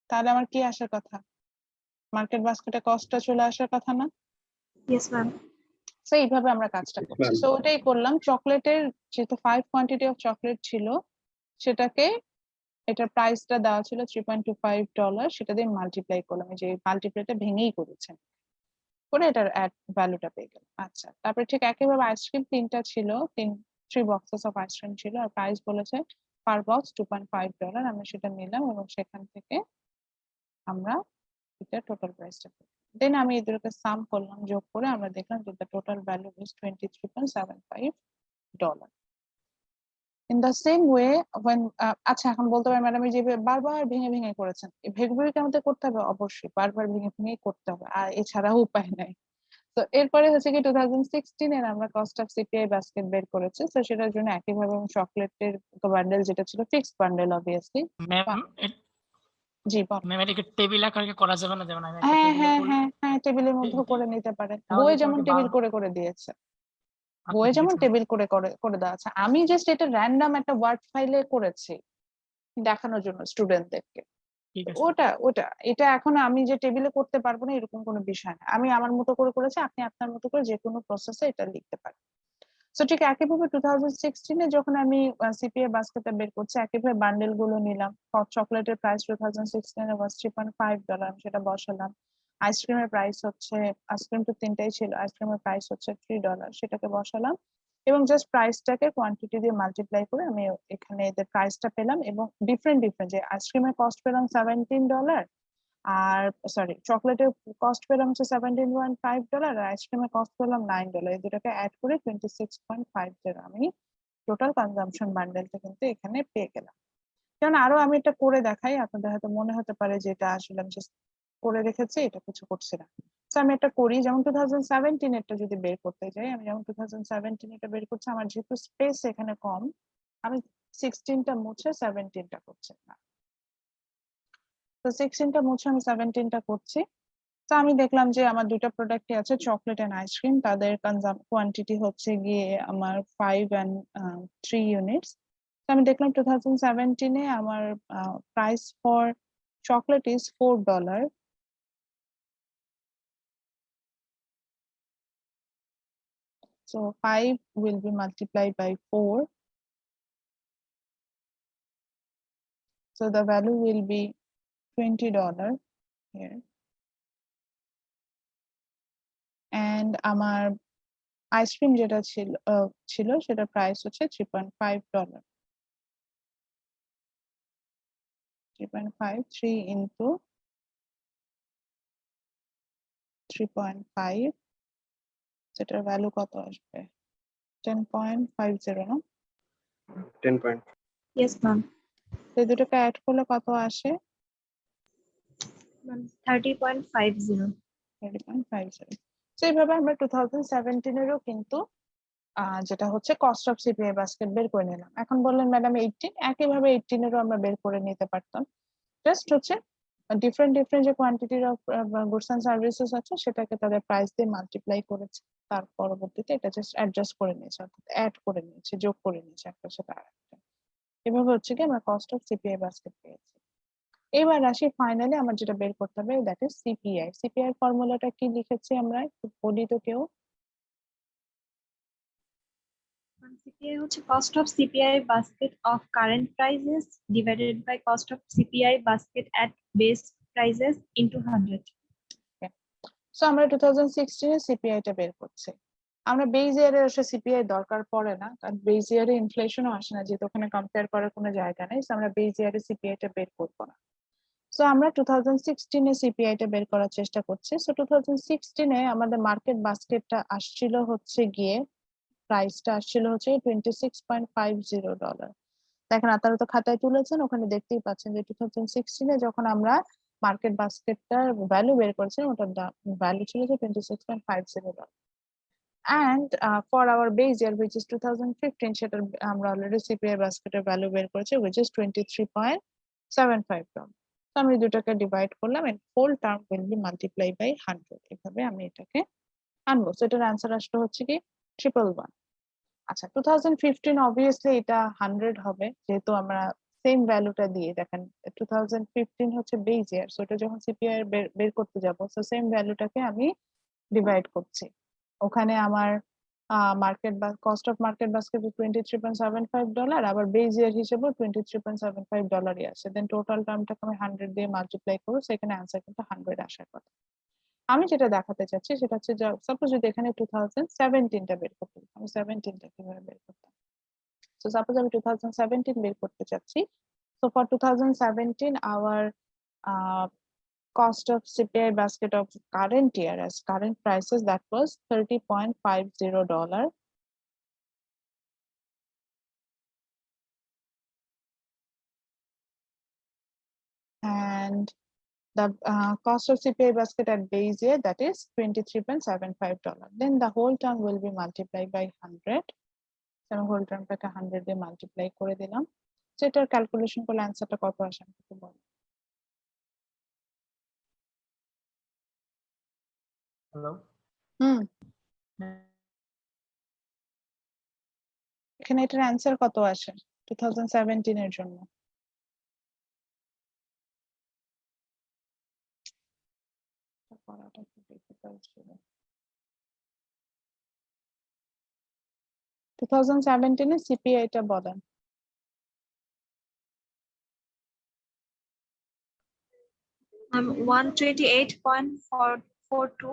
তাহলে আমার কি আসার কথা? মার্কেট বাস্কেটে কস্টটা চলে আসার কথা না? Yes ma'am. সো এইভাবে আমরা কাজটা করছি। সো ওটাই করলাম। চকলেটের যেহেতু 5 কোয়ান্টিটি অফ চকলেট ছিল, সেটাকে, এটার প্রাইসটা দেওয়া ছিল $3.25, সেটা দিয়ে মাল্টিপ্লাই করলাম, এই যে মাল্টিপ্লাইটা ভেঙেই করেছেন, করে এটার অ্যাড ভ্যালুটা পেয়ে গেলাম। আচ্ছা, তারপরে ঠিক একইভাবে আইসক্রিম 3টা ছিল, 3 বক্সেস অফ আইসক্রিম ছিল, আর প্রাইস বলেছে পার বক্স $2.5, আমরা সেটা নিলাম এবং সেখান থেকে আমরা এটা টোটাল প্রাইসটা পেলাম। দেন আমি এই দুটোকে সাম করলাম, যোগ করে আমরা দেখলাম যে the total value is $23.75। In the same way when আচ্ছা, এখন বলতে পারেন ম্যাডাম এই যে বারবার ভেঙে ভেঙে করেছেন, ভেঙে ভেঙে আমাদের করতে হবে, অবশ্যই বারবার ভেঙে ভেঙে করতে হবে, আর এছাড়াও উপায় নাই। তো এরপরে হচ্ছে কি 2016 এর আমরা কস্ট অফ সিপিআই বাস্কেট বের করেছি, তো সেটার জন্য একইভাবে চকলেটের বান্ডেল যেটা ছিল ফিক্সড বান্ডেল অবভিয়াসলি। ম্যাম জি বল। ম্যাম এটা কি টেবিল আকারে করা যাবে না? যেমন আমি একটা হ্যাঁ টেবিলে হ্যাঁ করলে হ্যাঁ হ্যাঁ, টেবিলের মধ্যেও করে নিতে পারেন, তাহলে বইয়ে তো যেমন আমাকে টেবিল করে করে দিয়েছে, আচ্ছা বইয়ে ঠিক যেমন আছে টেবিল করে করে করে দেওয়া আছে, আমি জাস্ট এটা র্যান্ডম একটা ওয়ার্ড ফাইলে করেছি দেখানোর জন্য স্টুডেন্টদেরকে। ঠিক আছে ওটা ওটা এটা এখন আমি যে টেবিলে করতে পারবো না এরকম কোনো বিষয় না, আমি আমার মতো করে করেছি, আপনি আপনার মতো করে যে কোনো প্রসেসে এটা লিখতে পারেন। সো ঠিক একইভাবে 2016 যখন আমি সিপিএ বাস্কেটটা বের করছি, একইভাবে বান্ডেল গুলো নিলাম। চকলেটের প্রাইস 2016 ওয়াজ $3.5, আমি সেটা বসালাম। আইসক্রিমের প্রাইস হচ্ছে, আইসক্রিম তো 3টাই ছিল, আইসক্রিমের প্রাইস হচ্ছে $3, সেটাকে বসালাম এবং জাস্ট প্রাইসটাকে কোয়ান্টিটি দিয়ে মাল্টিপ্লাই করে আমি এখানে এদের প্রাইসটা পেলাম, এবং ডিফারেন্ট ডিফারেন্ট, যে আইসক্রিমের কস্ট পেলাম $17, আর সরি চকলেটের কস্ট পেলাম হচ্ছে $17.5, আর আইসক্রিমের কস্ট পেলাম $9, এই দুটাকে অ্যাড করে 26.50 আমি টোটাল কনজাম্পশন বান্ডেলটা কিন্তু এখানে পেয়ে গেলাম। কারণ আরো আমি এটা করে দেখাই, আপনাদের হয়তো মনে হতে পারে যে এটা আসলে আমি just করে রেখেছি, এটা কিছু করছি না। তো আমি এটা করি, যেমন 2017 এরটা যদি বের করতে যাই, আমি যেমন 2017 এটা বের করছি, আমার যেহেতু স্পেস এখানে কম, আমি 16টা মুছে 17টা করছি না, তো 16টা মুছে আমি 17টা করছি। তো আমি দেখলাম যে আমার দুইটা প্রোডাক্টই আছে, চকলেট এন্ড আইসক্রিম, তাদের কোয়ান্টিটি হচ্ছে গিয়ে আমার 5 and 3 ইউনিটস। তো আমি দেখলাম 2017 এ আমার price for chocolate is $4. So 5 will be multiplied by 4. So the value will be $20 here. And আমার আইসক্রিম যেটা ছিল সেটা প্রাইস হচ্ছে $3.5। 3.5, 3 into 3.5, সেটার ভ্যালু কত আসবে? 10.50 না? 10 point. Yes ma'am. তো এই দুটোকে অ্যাড করলে কত আসে? 30.50। 30.50। তো এইভাবে আমরা 2017 এরও কিন্তু যেটা হচ্ছে কস্ট অফ সিপিআই বাস্কেট বের করে নিলাম। এখন বললেন ম্যাডাম 18, একইভাবে 18 এরও আমরা বের করে নিতে পারতাম, জাস্ট হচ্ছে ডিফারেন্ট যে কোয়ান্টিটির অফ গুডস এন্ড সার্ভিসেস আছে সেটাকে তাদের প্রাইস দিয়ে মাল্টিপ্লাই করেছে, তার পরবর্তীতে এটা জাস্ট অ্যাডজাস্ট করে নিয়েছে, অর্থাৎ অ্যাড করে নিয়েছে, যোগ করে নিয়েছে একটা সাথে আরেকটা। এভাবে হচ্ছে কি আমরা কস্ট অফ সিপিআই বাস্কেট পেয়েছি। এবার আসি ফাইনালি আমার যেটা বের করতে হবে, দ্যাট ইজ সিপিআই। সিপিআই ফর্মুলাটা কি লিখেছি আমরা, একটু বলি তো কেউ? CPI হচ্ছে cost of CPI basket of current prices divided by cost of CPI basket at base prices into 100. So আমরা 2016 এ সিপিআইটা বের করছি। আমরা বেজ ইয়ারে আসলে সিপিআই দরকার পড়ে না, কারণ বেজ ইয়ারে ইনফ্লেশনও আসে না, যেহেতু ওখানে কম্পেয়ার করার কোনো জায়গা নেই। সো আমরা বেজ ইয়ারে সিপিআইটা বের করবো না। সো আমরা 2016 এ সিপিআইটা বের করার চেষ্টা করছি। সো 2016 এ আমাদের মার্কেট বাস্কেটটা আসছিল হচ্ছে গিয়ে, প্রাইসটা আসছিল হচ্ছে $26.50। দেখেন আপনারা তো খাতায় তুলেছেন, ওখানে দেখতেই পাচ্ছেন যে 2016 এ যখন আমরা মার্কেট বাস্কেটটার ভ্যালু বের করেছিলাম, ওটার ভ্যালু ছিল যে $26.50। and for our base year which is 2015 সেটার আমরা অলরেডি সিপিআই বাস্কেটের ভ্যালু বের করেছি which is $23.75। তো আমি দুটাকে ডিভাইড করলাম and whole term will be multiplied by 100। এভাবে আমি এটাকে আনবো। সো এটার অ্যান্সার আসলে হচ্ছে কি 111। আচ্ছা 2015 অবভিয়াসলি এটা 100 হবে, যেহেতু আমরা সেম ভ্যালুটা দিয়ে, দেখেন 2015 হচ্ছে বেস ইয়ার, সো এটা যখন সিপিআই বের করতে যাব, সো সেম ভ্যালুটাকে আমি ডিভাইড করছি। ওখানে আমার মার্কেট বা কস্ট অফ মার্কেট বাস্কেট $23.75, আবার বেস ইয়ার হিসেবে $23.75 আসে, দেন টোটাল টার্মটাকে আমি 100 দিয়ে মাল্টিপ্লাই করবো, সেখানে অ্যান্সার কিন্তু 100 আসার কথা। আমি যেটা দেখাতে চাচ্ছি সেটা হচ্ছে, সাপোজ যদি এখানে 2017টা বের করতে, আমি 17টা কিভাবে বের করতাম। সো সাপোজ আমি 2017 বের করতে চাচ্ছি। So for 2017 our cost of CPI basket of current year as current prices, that was $30.50. And the cost of CPI basket at base year, that is $23.75. Then the whole term will be multiplied by 100. So whole termটাকে 100 দিয়ে multiply করে দিলাম। So এটার calculation করলে অ্যান্সারটা কত আসে আমাকে একটু বলো। হ্যালো এখানে এটার অ্যান্সার কত আসে 2017 এর জন্য? করাটা একটু difficult ছিল। 2017 এ সিপিআই টা বলেন। I'm 128.442.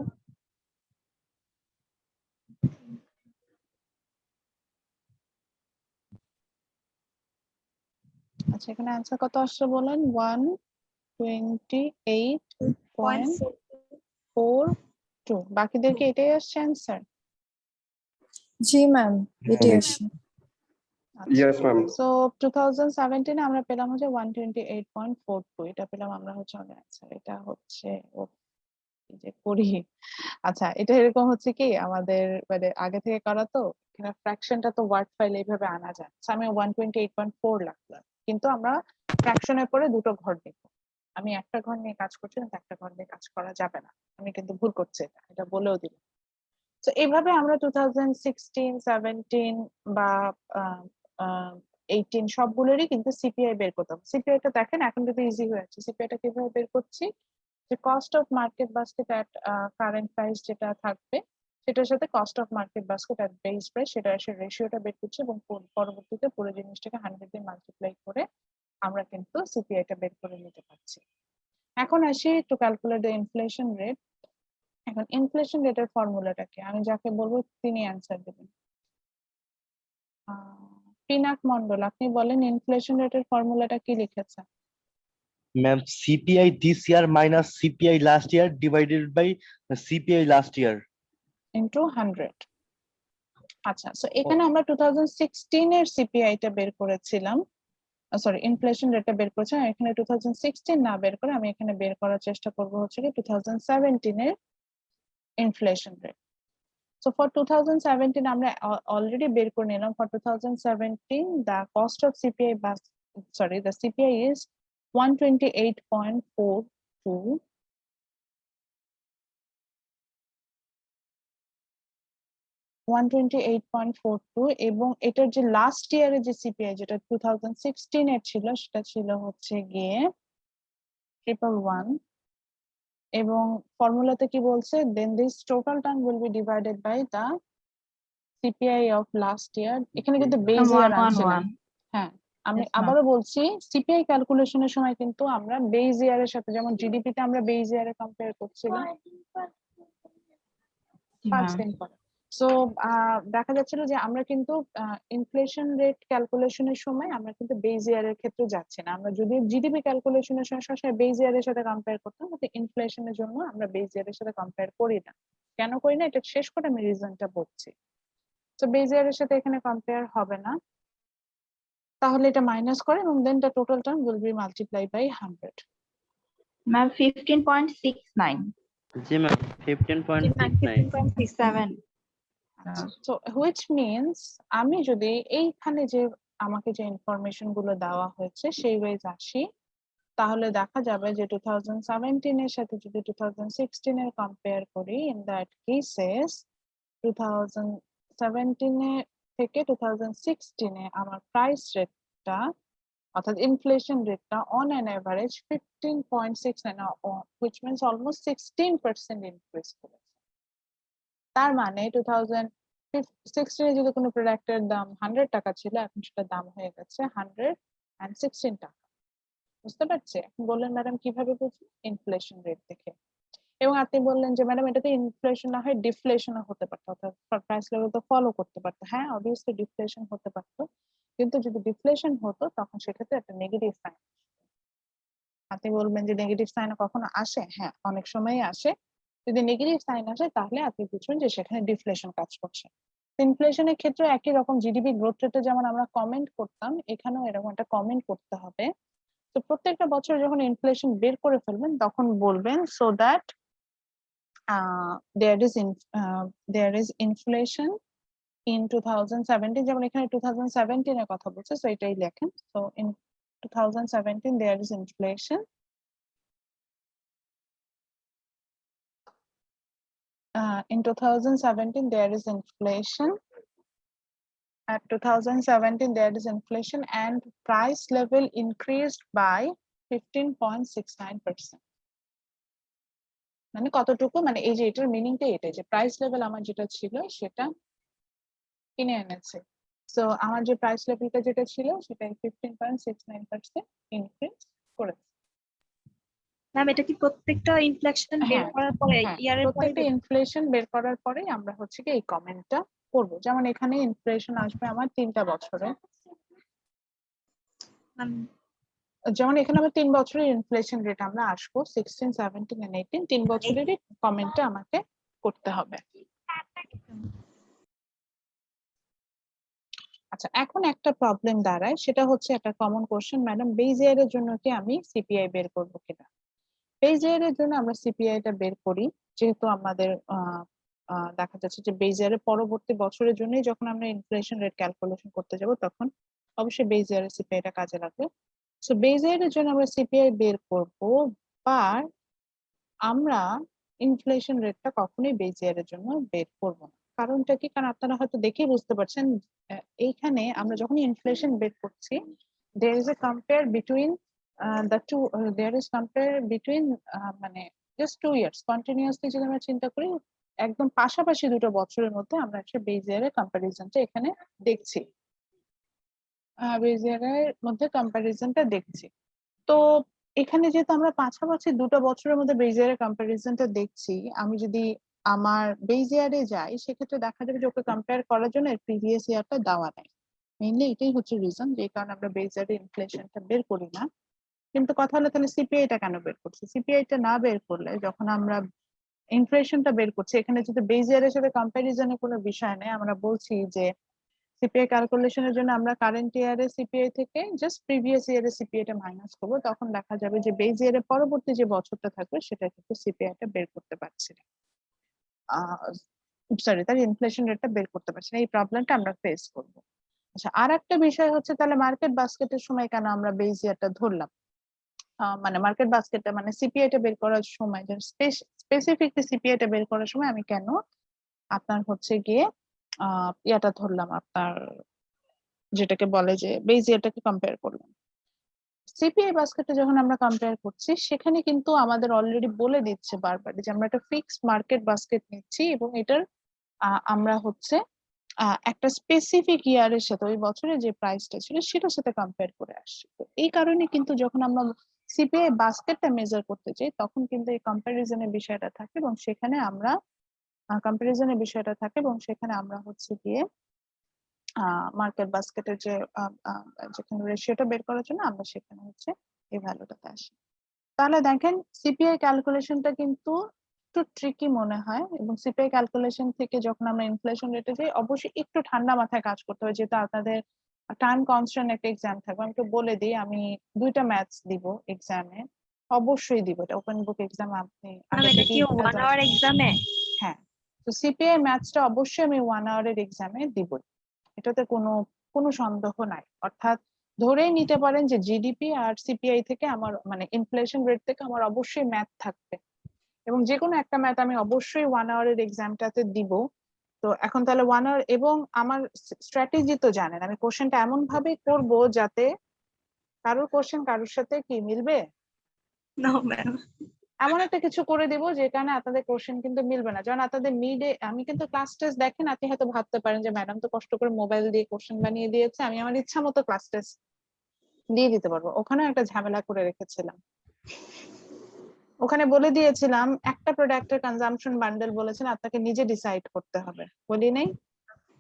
আচ্ছা এখানে অ্যান্সার কত আসছে বলেন? 128.42। বাকিদের কি এটাই আসছে অ্যান্সার? জি ম্যাম, এটাই আসে। Yes, ma'am. সো 2017 এ আমরা পেলাম হচ্ছে 128.42, এটা পেলাম আমরা হচ্ছে আমাদের অ্যান্সার। এটা হচ্ছে যে করি। আচ্ছা এটা এরকম হচ্ছে কি আমাদের মানে আগে থেকে করা, তো এখানে ফ্র্যাকশনটা তো ওয়ার্ড ফাইল এইভাবে আনা যায়। আমি 128.4 লাগলাম, কিন্তু আমরা ফ্র্যাকশনের পরে দুটো ঘর নিব। আমি একটা ঘর নিয়ে কাজ করছি, কিন্তু একটা ঘর নিয়ে কাজ করা যাবে না, আমি কিন্তু ভুল করছি, এটা বলেও দিল। তো এইভাবে আমরা 2016, 17 বা 18 সবগুলোরই কিন্তু সিপিআই বের করতাম। সিপিআইটা দেখেন এখন কিন্তু ইজি হয়ে যাচ্ছে। সিপিআইটা কিভাবে বের করছি, যে cost of market basket at current price যেটা থাকবে সেটার সাথে cost of market basket at base price, সেটা এসে রেশিওটা বের করছে, এবং পরবর্তীতে পুরো জিনিসটাকে 100 দিয়ে মাল্টিপ্লাই করে আমরা কিন্তু সিপিআইটা বের করে নিতে পারছি। এখন আসি two calculate the inflation rate. এখন ইনফ্লেশন রেটের ফর্মুলাটা কি, আমি যাকে বলবো তিনি অ্যান্সার দেবেন। পিনাক মন্ডল, আপনি বলেন ইনফ্লেশন রেটের ফর্মুলাটা কি লিখেছেন? Ma'am, CPI this year minus CPI last year divided by CPI last year. Into 100। আচ্ছা সো এখানে আমরা 2016 এর সিপিআই টা বের করেছিলাম, সরি ইনফ্লেশন রেটটা বের করেছিলাম। এখানে 2016 না বের করে আমি এখানে বের করার চেষ্টা করব হচ্ছে কি 2017 এর ইনফ্লেশন রেট। So for 2017 আমরা already বের করে নিলাম। For 2017 the cost of CPI the CPI is 128.4 $128.42 এবং এটার যে লাস্ট ইয়ারের যে সিপিআই যেটা 2016 এর ছিল সেটা ছিল হচ্ছে গিয়ে 111 এবং ফর্মুলাতে কি বলছে then this total term will be divided by the CPI of last year. এখানে কিন্তু বেজ ইয়ার আনছে না। হ্যাঁ, আমি Yes, ma'am. আবারও বলছি সিপিআই ক্যালকুলেশনের সময় কিন্তু আমরা বেজ ইয়ারের সাথে যেমন জিডিপি তে আমরা বেজ ইয়ারে কম্পেয়ার করছিলাম জি, 5 ma'am. দিন পরে। সো দেখা যাচ্ছিল যে আমরা কিন্তু ইনফ্লেশন রেট ক্যালকুলেশনের সময় আমরা কিন্তু বেজ ইয়ারের ক্ষেত্রে যাচ্ছি না। আমরা যদি জিডিপি ক্যালকুলেশনের সময় সবসময় বেজ ইয়ারের সাথে কম্পেয়ার করতাম, কিন্তু ইনফ্লেশনের জন্য আমরা বেজ ইয়ারের সাথে কম্পেয়ার করি না। কেন করি না এটা শেষ করে আমি রিজনটা বলছি। তো বেজ ইয়ারের সাথে এখানে কম্পেয়ার হবে না, তাহলে এটা মাইনাস করে এবং then the total term will be multiply by 100। Ma'am, 15.69. জি ম্যাম 15.69 15.67 So which means আমি যদি এইখানে যে আমাকে যে ইনফরমেশন গুলো দেওয়া হয়েছে সেই ওয়েজ আসি, তাহলে দেখা যাবে যে 2017 এর সাথে যদি 2016 এর কম্পেয়ার করি, ইন দ্যাট কেসেস 2017 এ থেকে 2016 এ আমার প্রাইস রেটটা অর্থাৎ ইনফ্লেশন রেটটা on an average 15.69 which means almost 16% increase করেছে। তার মানে 2016 এ যদি কোনো প্রোডাক্টের দাম 100 টাকা ছিল, এখন সেটার দাম হয়ে গেছে 116 টাকা। বুঝতে পারছি? এখন বললেন ম্যাডাম কিভাবে বুঝবো? ইনফ্লেশন রেট দেখে। এবং আপনি বললেন যে ম্যাডাম এটাতে ইনফ্লেশন না হয় ডিফ্লেশনও হতে পারতো, অর্থাৎ প্রাইস লেভেল তো ফলো করতে পারতো। হ্যাঁ, অবভিয়াসলি ডিফ্লেশন হতে পারতো, কিন্তু যদি ডিফ্লেশন হতো তখন সেক্ষেত্রে একটা নেগেটিভ সাইন। আপনি বলবেন যে নেগেটিভ সাইন কখনো আসে? হ্যাঁ, অনেক সময়ই আসে। যদি নেগেটিভ সাইন আসে তাহলে আপনি বুঝবেন যে সেখানে ডিফ্লেশন কাজ করছে। ইনফ্লেশনের ক্ষেত্রে একই রকম জিডিপি গ্রোথ রেটে যেমন আমরা কমেন্ট করতাম, এখানেও এরকম একটা কমেন্ট করতে হবে। তো প্রত্যেকটা বছর যখন ইনফ্লেশন বের করে ফেলবেন তখন বলবেন so that there is inflation in 2017, যেমন এখানে 2017 এর কথা বলছে, সো এটাই লেখেন। So in 2017 there is inflation in 2017 there is inflation. At 2017 there is inflation and price level increased by 15.69%. মানে কতটুকু, মানে এই যে এটার মিনিংটা এটা যে প্রাইস লেভেল আমার যেটা ছিল সেটা কিনে এনেছে। সো আমার যে প্রাইস লেভেলটা যেটা ছিল সেটা 15.69% ইনক্রিজ করেছে। ম্যাম এটা কি প্রত্যেকটা ইনফ্লেশন বের হ্যাঁ, করার পরে হ্যাঁ, ইয়ারের পরে প্রত্যেকটা ইনফ্লেশন বের করার পরে আমরা হচ্ছে কি এই কমেন্টটা করব। যেমন এখানে ইনফ্লেশন আসবে আমার 3টা বছরে, যেমন এখানে আমার 3 বছরের ইনফ্লেশন রেট আমরা আসবো 16, 17 and 18, 3 বছরেরই কমেন্টটা আমাকে করতে হবে। আচ্ছা, এখন একটা প্রবলেম দাঁড়ায়, সেটা হচ্ছে একটা কমন কোশ্চেন, ম্যাডাম বেজ ইয়ারের জন্য কি আমি সিপিআই বের করব কিনা? বেজ ইয়ারের জন্য আমরা সিপিআইটা বের করি, যেহেতু আমাদের দেখা যাচ্ছে যে বেজ ইয়ারের পরবর্তী বছরের জন্যই যখন আমরা ইনফ্লেশন রেট ক্যালকুলেশন করতে যাব তখন অবশ্যই বেজ ইয়ারের সিপিআইটা কাজে লাগবে। সো বেজ ইয়ারের জন্য আমরা সিপিআই বের করব, বাট আমরা ইনফ্লেশন রেটটা কখনোই বেজ ইয়ারের জন্য বের করব না। কারণটা কি? কারণ আপনারা হয়তো দেখেই বুঝতে পারছেন এইখানে আমরা যখন ইনফ্লেশন বের করছি there is a compare between the two there is compare between মানে just 2 years কন্টিনিউয়াসলি যদি আমরা চিন্তা করি একদম পাশাপাশি দুটো বছরের মধ্যে আমরা একটা বেজ ইয়ারের কম্পারিজনটা এখানে দেখছি, বেজ ইয়ারের মধ্যে কম্পারিজনটা দেখছি। তো এখানে যেহেতু আমরা পাশাপাশি দুটো বছরের মধ্যে বেজ ইয়ারের কম্পারিজনটা দেখছি, আমি যদি আমার বেজ ইয়ারে যাই সেক্ষেত্রে দেখা যাবে যে ওকে কম্পেয়ার করার জন্য প্রিভিয়াস ইয়ারটা দেওয়া নাই। মেইনলি এটাই হচ্ছে রিজন যে কারণে আমরা বেজ ইয়ারে ইনফ্লেশনটা বের করি না। কিন্তু কথা হলো তাহলে সিপিআইটা কেন বের করছি? সিপিআইটা না বের করলে যখন আমরা ইনফ্লেশনটা বের করছি এখানে যদি বেজ ইয়ারের সাথে কম্প্যারিজনের কোনো বিষয় নেই, আমরা বলছি যে সিপিআই ক্যালকুলেশনের জন্য আমরা কারেন্ট ইয়ারের সিপিআই থেকে জাস্ট প্রিভিয়াস ইয়ারের সিপিআইটা মাইনাস করব, তখন দেখা যাবে যে বেজ ইয়ারের পরবর্তী যে বছরটা থাকবে সেটা কিন্তু সিপিআইটা বের করতে পারছি না, সরি তার ইনফ্লেশন রেটটা বের করতে পারছি না। এই প্রবলেমটা আমরা ফেস করব। আচ্ছা, আর একটা বিষয় হচ্ছে তাহলে মার্কেট বাস্কেটের সময় কেন আমরা বেজ ইয়ারটা ধরলাম? মানে মার্কেট বাস্কেটটা মানে সিপিআইটা বের করার সময় স্পেসিফিকলি সিপিআইটা বের করার সময় আমি কেন আপনার হচ্ছে গিয়ে ইয়াটা ধরলাম, আপনার যেটাকে বলে যে বেজ ইয়ারটাকে কম্পেয়ার করলাম। সিপিআই বাস্কেটে যখন আমরা কম্পেয়ার করছি সেখানে কিন্তু আমাদের অলরেডি বলে দিচ্ছে বারবার যে আমরা একটা ফিক্সড মার্কেট বাস্কেট নিচ্ছি এবং এটার আমরা হচ্ছে একটা স্পেসিফিক ইয়ারের সাথে ওই বছরে যে প্রাইসটা ছিল সেটার সাথে কম্পেয়ার করে আসছি। তো এই কারণে কিন্তু যখন আমরা সিপিআই বাস্কেটটা মেজার করতে চাই তখন কিন্তু এই কম্প্যারিজনের বিষয়টা থাকে এবং সেখানে আমরা হচ্ছে গিয়ে মার্কেট বাস্কেটের যে যেখানে রেশিওটা বের করার জন্য আমরা সেখানে হচ্ছে এই ভ্যালুটাতে আসি। তাহলে দেখেন সিপিআই ক্যালকুলেশনটা কিন্তু একটু ট্রিকি মনে হয় এবং সিপিআই ক্যালকুলেশন থেকে যখন আমরা ইনফ্লেশন রেটে যাই অবশ্যই একটু ঠান্ডা মাথায় কাজ করতে হবে, যেহেতু আপনাদের টাইম কনস্ট্যান্ট একটা এক্সাম থাকবে। আমি একটু বলে দিই, আমি 2টা ম্যাথস দিব এক্সামে, অবশ্যই দিব, এটা ওপেন বুক এক্সাম। আপনি ম্যাম এটা কি 1 আওয়ার এক্সামে? হ্যাঁ, তো সিপিআই ম্যাথসটা অবশ্যই আমি 1 আওয়ারের এক্সামে দিব, এটাতে কোনো সন্দেহ নাই। অর্থাৎ ধরেই নিতে পারেন যে জিডিপি আর সিপিআই থেকে আমার মানে ইনফ্লেশন রেট থেকে আমার অবশ্যই ম্যাথ থাকবে এবং যে কোনো একটা ম্যাথ আমি অবশ্যই 1 আওয়ারের এক্সামটাতে দিব। তো এখন তাহলে 1 আওয়ার এবং আমার স্ট্র্যাটেজি তো জানেন, আমি কোশ্চেনটা এমন ভাবে করব যাতে কারোর কোশ্চেন কারোর সাথে কি মিলবে, নো ম্যাম। এমন একটা কিছু করে দিব যেখানে আপনাদের কোশ্চেন কিন্তু মিলবে না। যেমন আপনাদের মিডে আমি কিন্তু ক্লাস টেস্ট দেখেন, আপনি হয়তো ভাবতে পারেন যে ম্যাডাম তো কষ্ট করে মোবাইল দিয়ে কোশ্চেন বানিয়ে দিয়েছে, আমি আমার ইচ্ছা মতো ক্লাস টেস্ট দিয়ে দিতে পারবো। ওখানে একটা ঝামেলা করে রেখেছিলাম, ওখানে বলে দিয়েছিলাম একটা প্রোডাক্টের কনজাম্পশন বান্ডেল বলেছেন আপনাকে নিজে ডিসাইড করতে হবে, বলি নাই?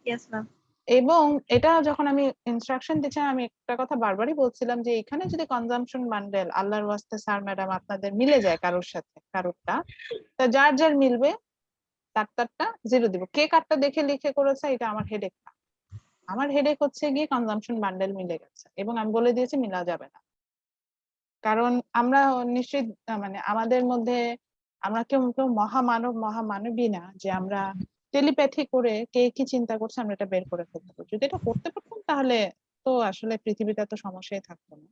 Yes ma'am. এবং এটা যখন আমি ইনস্ট্রাকশন দিচ্ছিলাম আমি একটা কথা বারবারই বলছিলাম যে এখানে যদি কনজাম্পশন বান্ডেল আল্লাহর ওয়াস্তে স্যার ম্যাডাম আপনাদের মিলে যায় কারোর সাথে কারোরটা, তা যার যার মিলবে তারটা 0 দিব। কে কারটা দেখে লিখে করেছে এটা আমার হেডেক না, আমার হেডেক হচ্ছে গিয়ে কনজাম্পশন বান্ডেল মিলে গেছে এবং আমি বলে দিয়েছি মিলা যাবে না। কারণ আমরা নিশ্চিত মানে আমাদের মধ্যে আমরা কেউ কেউ মহামানবী না যে আমরা টেলিপ্যাথি করে কে কি চিন্তা করছে আমরা এটা বের করে ফেলতে পারি। যদি এটা করতে পারতাম তাহলে তো আসলে পৃথিবীতে তো সমস্যাই থাকতো না।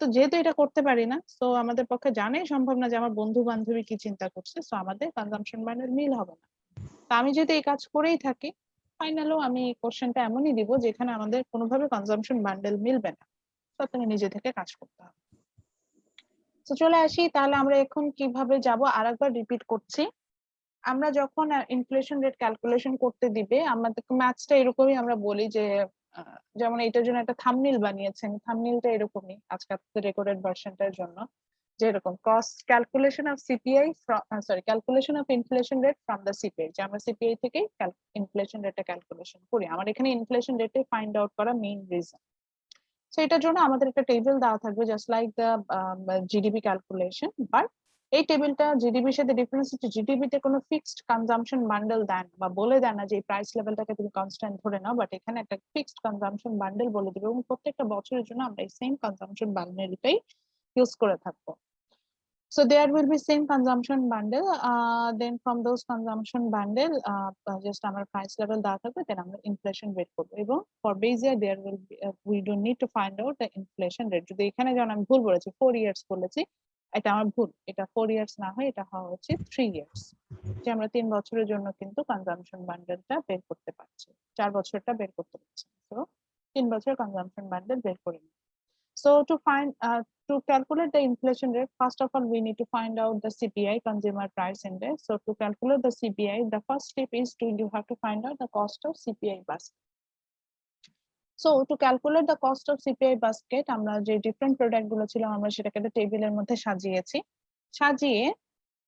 তো যেহেতু এটা করতে পারি না, তো আমাদের পক্ষে জানাই সম্ভব না যে আমার বন্ধু বান্ধবী কি চিন্তা করছে, তো আমাদের কনজাম্পশন বান্ডেল মিল হবে না। তো আমি যদি এই কাজ করেই থাকি ফাইনালও আমি কোশ্চেনটা এমনই দিব যেখানে আমাদের কোনোভাবে কনজাম্পশন বান্ডেল মিলবে না, তো তুমি নিজে থেকে কাজ করতে হবে। তো চলে আসি, তাহলে আমরা এখন কিভাবে যাব আরেকবার রিপিট করছি। আমরা যখন ইনফ্লেশন রেট ক্যালকুলেশন করতে দিবে আমাদের ম্যাথসটা এরকমই, আমরা বলি যে যেমন এটার জন্য একটা থাম্বনেল বানিয়েছেন, থাম্বনেলটা এরকমই আজকে আপনাদের রেকর্ডেড ভার্সনটার জন্য, যে এরকম cost calculation of CPI calculation of inflation rate from the CPI, যে আমরা সিপিআই থেকেই ইনফ্লেশন রেটটা ক্যালকুলেশন করি। আমার এখানে ইনফ্লেশন রেটে ফাইন্ড আউট করা মেইন রিজন। সো এটার জন্য আমাদের একটা টেবিল দেওয়া থাকবে just like the GDP calculation, but এই টেবিলটা জিডিপির সাথে ডিফারেন্স হচ্ছে জিডিপি তে কোনো ফিক্সড কনজাম্পশন বান্ডেল দেন বা বলে দেন না যে প্রাইস লেভেলটাকে তুমি কনস্ট্যান্ট ধরে নাও, বাট এখানে একটা ফিক্সড কনজাম্পশন বান্ডেল বলে দিবে এবং প্রত্যেকটা বছরের জন্য আমরা এই সেম কনজাম্পশন বান্ডেলটাই ইউজ করে থাকবো। So there will be same consumption bundle. Then from those consumption bundle, just our price level দেওয়া থাকবে, then আমরা inflation rate করবো এবং for base year there will be we don't need to find out the inflation rate. যদি এখানে যেমন আমি ভুল বলেছি 4 years বলেছি, এটা আমার ভুল, এটা 4 years না হয় এটা হওয়া উচিত 3 years, যে আমরা 3 বছরের জন্য কিন্তু কনজাম্পশন বান্ডেলটা বের করতে পারছি, 4 বছরটা বের করতে পারছি, তো 3 বছর কনজাম্পশন বান্ডেল বের করে নিই। So to calculate the inflation rate, first of all, we need to find out the CPI, Consumer Price Index. So to calculate the CPI, the first step is you have to find out the cost of CPI basket. So to calculate the cost of CPI basket, আমরা যে different product গুলো ছিল আমরা সেটাকে একটা টেবিলের মধ্যে সাজিয়েছি, সাজিয়ে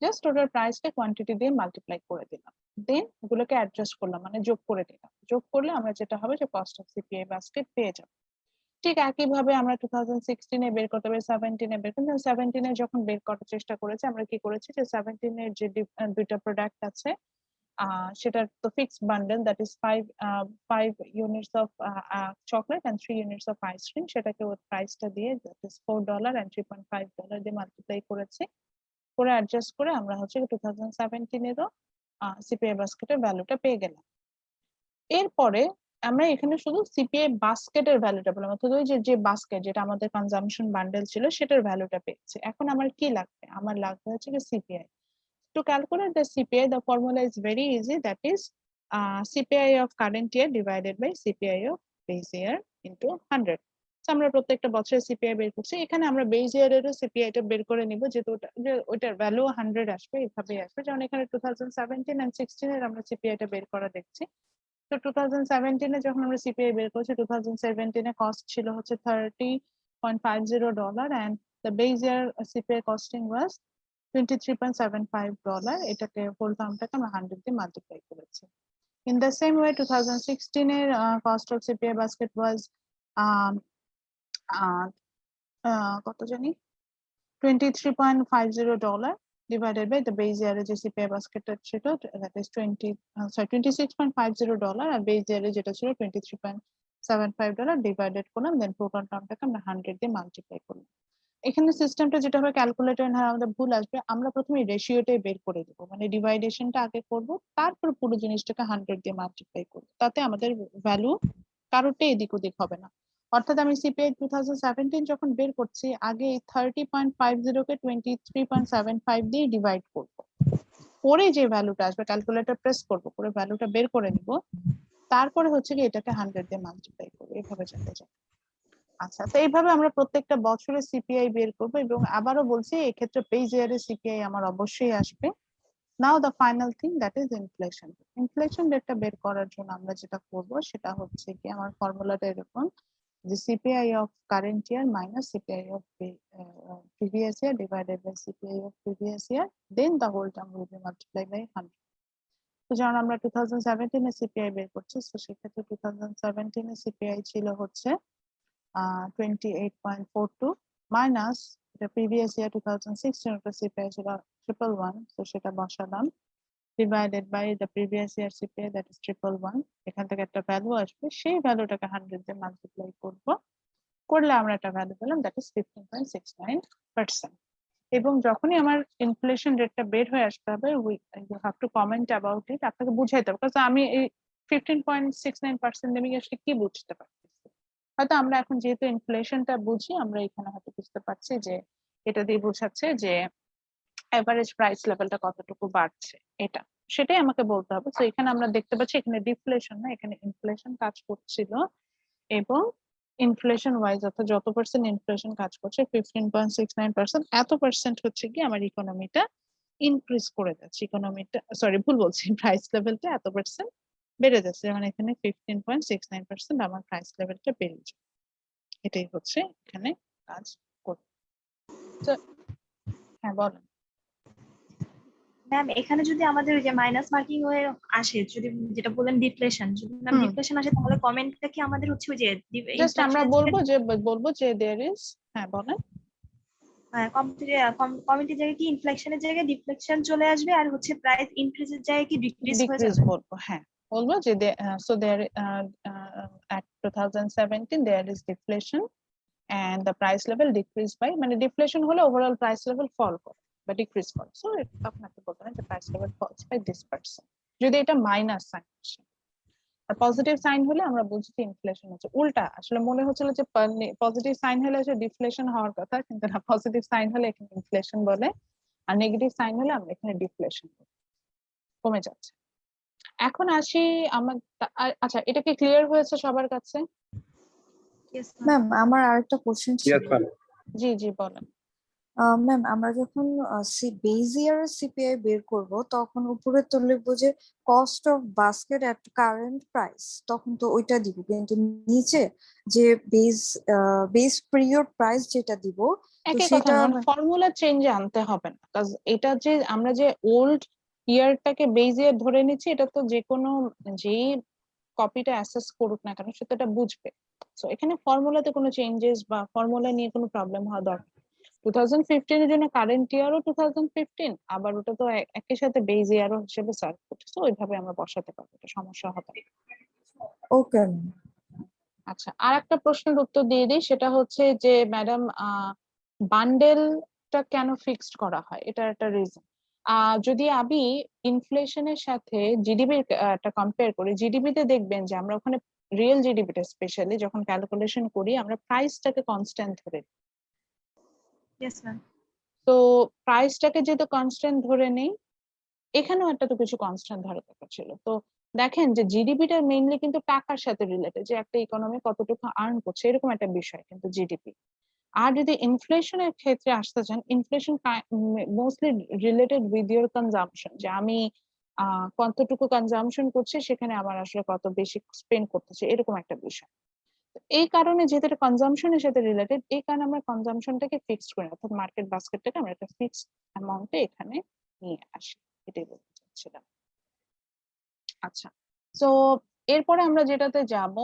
জাস্ট টোটাল প্রাইসটা কোয়ান্টিটি দিয়ে মাল্টিপ্লাই করে দিলাম, দেন এগুলোকে অ্যাডজাস্ট করলাম মানে যোগ করে দিলাম, যোগ করলে আমরা যেটা হবে যে কস্ট অফ সিপিআই বাস্কেট পেয়ে যাব। ঠিক একইভাবে আমরা 2016 বের করতে পারি, 17 বের করতে, 17 যখন বের করার চেষ্টা করেছি আমরা কি করেছি যে 17 যে দুইটা প্রোডাক্ট আছে সেটার তো fixed bundle that is 5 units of chocolate and 3 units of ice cream, সেটাকে ওর প্রাইসটা দিয়ে দ্যাট ইজ $4 and $3.5 দিয়ে মাল্টিপ্লাই করেছি, করে অ্যাডজাস্ট করে আমরা হচ্ছে 2017 এরও সিপিআই বাস্কেটের ভ্যালুটা পেয়ে গেলাম। এরপরে আমরা এখানে শুধু সিপিআই বাস্কেটের ভ্যালুটা বললাম, অর্থাৎ ওই যে বাস্কেট যেটা আমাদের কনজাম্পশন বান্ডেল ছিল সেটার ভ্যালুটা পেয়েছি। এখন আমার কি লাগবে? আমার লাগবে হচ্ছে কি CPI. To calculate the CPI, the formula is very easy. That is CPI of current year divided by CPI of base year into 100. So আমরা প্রত্যেকটা বছরের সিপিআই বের করছি। এখানে আমরা বেস ইয়ারেরও সিপিআইটা বের করে নিব, যেহেতু ওটার ভ্যালু 100 আসবে, এইভাবে আসবে। যেমন এখানে 2017 and 16 এর আমরা সিপিআইটা বের করা দেখছি। তো 2017 এ যখন আমরা সিপিআই বের করছি, 2017 এ কস্ট ছিল হচ্ছে $30.50 and the base year CPI costing was $23.75. এটাকে হোল টার্মটাকে আমরা 100 দিয়ে মাল্টিপ্লাই করেছি। In the same way 2016 এর cost of CPI basket was কত জানি $23.50 divided by the base year যে CPI basket ছিল, that is $26.50 R base year যেটা ছিল $23.75 ডিভাইডেড করলাম, দেন টোটাল টার্মটাকে আমরা 100 দিয়ে মাল্টিপ্লাই করলাম। এখানে সিস্টেমটা যেটা হবে, ক্যালকুলেটর না আমাদের ভুল আসবে, আমরা প্রথমে রেশিওটাই বের করে দেবো, মানে ডিভাইডেশনটা আগে করব, তারপর পুরো জিনিসটাকে 100 দিয়ে মাল্টিপ্লাই করবো, তাতে আমাদের ভ্যালু কারোরটাই এদিক ওদিক হবে না। অর্থাৎ আমি সিপিআই 2017 যখন বের করছি, আগে এই 30.50 কে 23.75 দিয়ে ডিভাইড করবো, পরে যে ভ্যালুটা আসবে ক্যালকুলেটর প্রেস করবো, করে ভ্যালুটা বের করে নিব, তারপরে হচ্ছে কি এটাকে 100 দিয়ে মাল্টিপ্লাই করবো, এইভাবে চলে যায়। আচ্ছা, তো এইভাবে আমরা প্রত্যেকটা বছরের সিপিআই বের করবো, এবং আবারও বলছি এক্ষেত্রে বেস ইয়ারের সিপিআই আমার অবশ্যই আসবে। Now the final thing, that is inflation. Inflation রেটটা বের করার জন্য আমরা যেটা করব সেটা হচ্ছে কি, আমার ফর্মুলাটা এরকম যে CPI of current year minus CPI of previous year divided by CPI of previous year, then the whole term will be multiply by 100। তো যেমন আমরা 2017 এর সিপিআই বের করছি, তো সেক্ষেত্রে 2017 এর সিপিআই ছিল হচ্ছে 28.42 মাইনাস the previous year 2016 ওটা CPI ছিল 111, তো সেটা বসালাম, divided by the previous year CPI that is 111, এখান থেকে একটা ভ্যালু আসবে, সেই ভ্যালুটাকে 100 দিয়ে মাল্টিপ্লাই করব, করলে আমরা একটা ভ্যালু পেলাম, that is 15.69%। এবং যখনই আমার ইনফ্লেশন রেটটা বের হয়ে আসতে হবে, you have to comment about it, আপনাকে বুঝাইতে হবে, কারণ আমি এই 15.69% আমি আসলে কি বুঝতে পারছি। হয়তো আমরা এখন যেহেতু ইনফ্লেশনটা বুঝি, আমরা এখানে হয়তো বুঝতে পারছি যে এটা দিয়ে বোঝাচ্ছে যে এভারেজ প্রাইস লেভেলটা কতটুকু বাড়ছে, এটা সেটাই আমাকে বলতে হবে। তো এখানে আমরা দেখতে পাচ্ছি এখানে ডিফ্লেশন না, এখানে ইনফ্লেশন কাজ করছিল, এবং ইনফ্লেশন ওয়াইজ অর্থাৎ যত পার্সেন্ট ইনফ্লেশন কাজ করছে 15.69%, এত পার্সেন্ট হচ্ছে কি আমার ইকোনমিটা ইনক্রিজ করে যাচ্ছে, ইকোনমিটা সরি ভুল বলছি, প্রাইস লেভেলটা এত পার্সেন্ট বেড়ে যাচ্ছে, মানে এখানে 15.69% আমার প্রাইস লেভেলটা বেড়ে যায়, এটাই হচ্ছে এখানে কাজ করে। তো হ্যাঁ বলেন। ম্যাম এখানে যদি আমাদের ওই যে মাইনাস মার্কিং হয়ে আসে, যদি যেটা বললেন ডিফ্লেশন, যদি ম্যাম ডিফ্লেশন আসে, তাহলে কমেন্টটা কি আমাদের হচ্ছে ওই যে জাস্ট আমরা বলবো যে দেয়ার ইজ, হ্যাঁ বলেন, কমেন্টের জায়গায় কি ইনফ্লেশনের জায়গায় ডিফ্লেকশন চলে আসবে, আর হচ্ছে প্রাইস ইনক্রিজের জায়গায় কি ডিক্রিজ হয়ে ডিক্রিজ যাবে? বলবো, হ্যাঁ বলবো যে so there at 2017 there is deflation and the price level decreased by, মানে ডিফ্লেশন হলে ওভারঅল প্রাইস লেভেল ফল করে বা ডিক্রিজ করে, সো আপনাকে বলতে হবে যে price level falls by this percent, যদি এটা মাইনাস সাইন আসে। আর পজিটিভ সাইন হলে আমরা বুঝি যে ইনফ্লেশন হচ্ছে, উল্টা আসলে মনে হচ্ছিল যে পজিটিভ সাইন হলে হচ্ছে ডিফ্লেশন হওয়ার কথা, কিন্তু না, পজিটিভ সাইন হলে এখানে ইনফ্লেশন বলে, আর নেগেটিভ সাইন হলে আমরা এখানে ডিফ্লেশন বলি, কমে যাচ্ছে। এখন আসি আমার, আচ্ছা এটা কি ক্লিয়ার হয়েছে সবার কাছে? Yes, ma'am. ম্যাম আমার আরেকটা কোশ্চেন ছিল। Yes, ma'am. জি জি বলেন। ম্যাম আমরা যখন বেজ ইয়ার সিপিআই বের করব, তখন উপরে তো লিখবো যে cost of basket at current price, তখন তো ওইটা দিব, কিন্তু নিচে যে বেস পিরিয়ড প্রাইস যেটা দিব, তো একই কথা, সেটা ফর্মুলা চেঞ্জে আনতে হবে না, কারণ এটা যে আমরা যে ওল্ড ইয়ারটাকে বেজ ইয়ার ধরে নিচ্ছি, এটা তো যে কোনো যেই কপিটা অ্যাসেস করুক না কেন সে তো এটা বুঝবে। সো এখানে ফর্মুলাতে কোনো চেঞ্জেস বা ফর্মুলা নিয়ে কোনো প্রবলেম হওয়া দরকার। 2015 এর জন্য কারেন্ট ইয়ারও 2015, আবার ওটা তো একই সাথে বেজ ইয়ারও হিসেবে সার্ভ করছে, তো ওইভাবে আমরা বসাতে পারবো, এটা সমস্যা হবে না। ওকে। আচ্ছা, আর একটা প্রশ্নের উত্তর দিয়ে দিই, সেটা হচ্ছে যে ম্যাডাম বান্ডেলটা কেন ফিক্সড করা হয়, এটা একটা রিজন। যদি আমি ইনফ্লেশনের সাথে জিডিপির একটা কম্পেয়ার করি, জিডিপিতে দেখবেন যে আমরা ওখানে রিয়েল জিডিপিটা স্পেশালি যখন ক্যালকুলেশন করি আমরা প্রাইসটাকে কনস্ট্যান্ট ধরে নিই। Yes, ma'am. তো প্রাইসটাকে যেহেতু কনস্ট্যান্ট ধরে নেই, এখানেও একটা তো কিছু কনস্ট্যান্ট ধরা দরকার ছিল। তো দেখেন যে জিডিপিটা মেইনলি কিন্তু টাকার সাথে রিলেটেড, যে একটা ইকোনমি কতটুকু আর্ন করছে এরকম একটা বিষয় কিন্তু জিডিপি। আর যদি ইনফ্লেশনের ক্ষেত্রে আসতে চান, inflation mostly related with your consumption, যে আমি কতটুকু কনজাম্পশন করছি সেখানে আমার আসলে কত বেশি স্পেন্ড করতেছে এরকম একটা বিষয়। তো এই কারণে যেহেতু এটা কনজাম্পশনের সাথে রিলেটেড, এই কারণে আমরা কনজাম্পশনটাকে ফিক্সড করি, অর্থাৎ মার্কেট বাস্কেটটাকে আমরা একটা ফিক্সড অ্যামাউন্টে এখানে নিয়ে আসি, এটাই বলতে চাচ্ছিলাম। আচ্ছা, তো এরপরে আমরা যেটাতে যাব,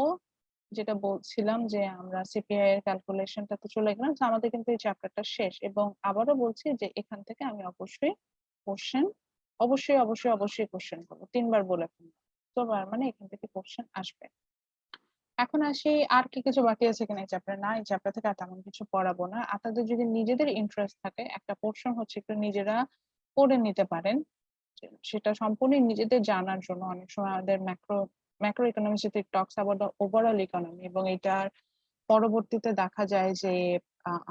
যেটা বলছিলাম যে আমরা সিপিআই এর ক্যালকুলেশনটা তো চলে গেলাম, তো আমাদের কিন্তু এই চ্যাপ্টারটা শেষ। এবং আবারও বলছি যে এখান থেকে আমি অবশ্যই কোশ্চেন অবশ্যই অবশ্যই অবশ্যই কোশ্চেন করবো, 3বার বলে ফেলবো, তোবার মানে এখান থেকে কোশ্চেন আসবে। এখন আসি আর কি কিছু বাকি আছে কিনা এই চ্যাপ্টার। না, এই চ্যাপ্টার থেকে আর তেমন কিছু পড়াবো না। আপনাদের যদি নিজেদের ইন্টারেস্ট থাকে, একটা পোর্শন হচ্ছে একটু নিজেরা পড়ে নিতে পারেন, সেটা সম্পূর্ণ নিজেদের জানার জন্য। অনেক সময় আমাদের macro economics talks about the overall economy, এবং এটার পরবর্তীতে দেখা যায় যে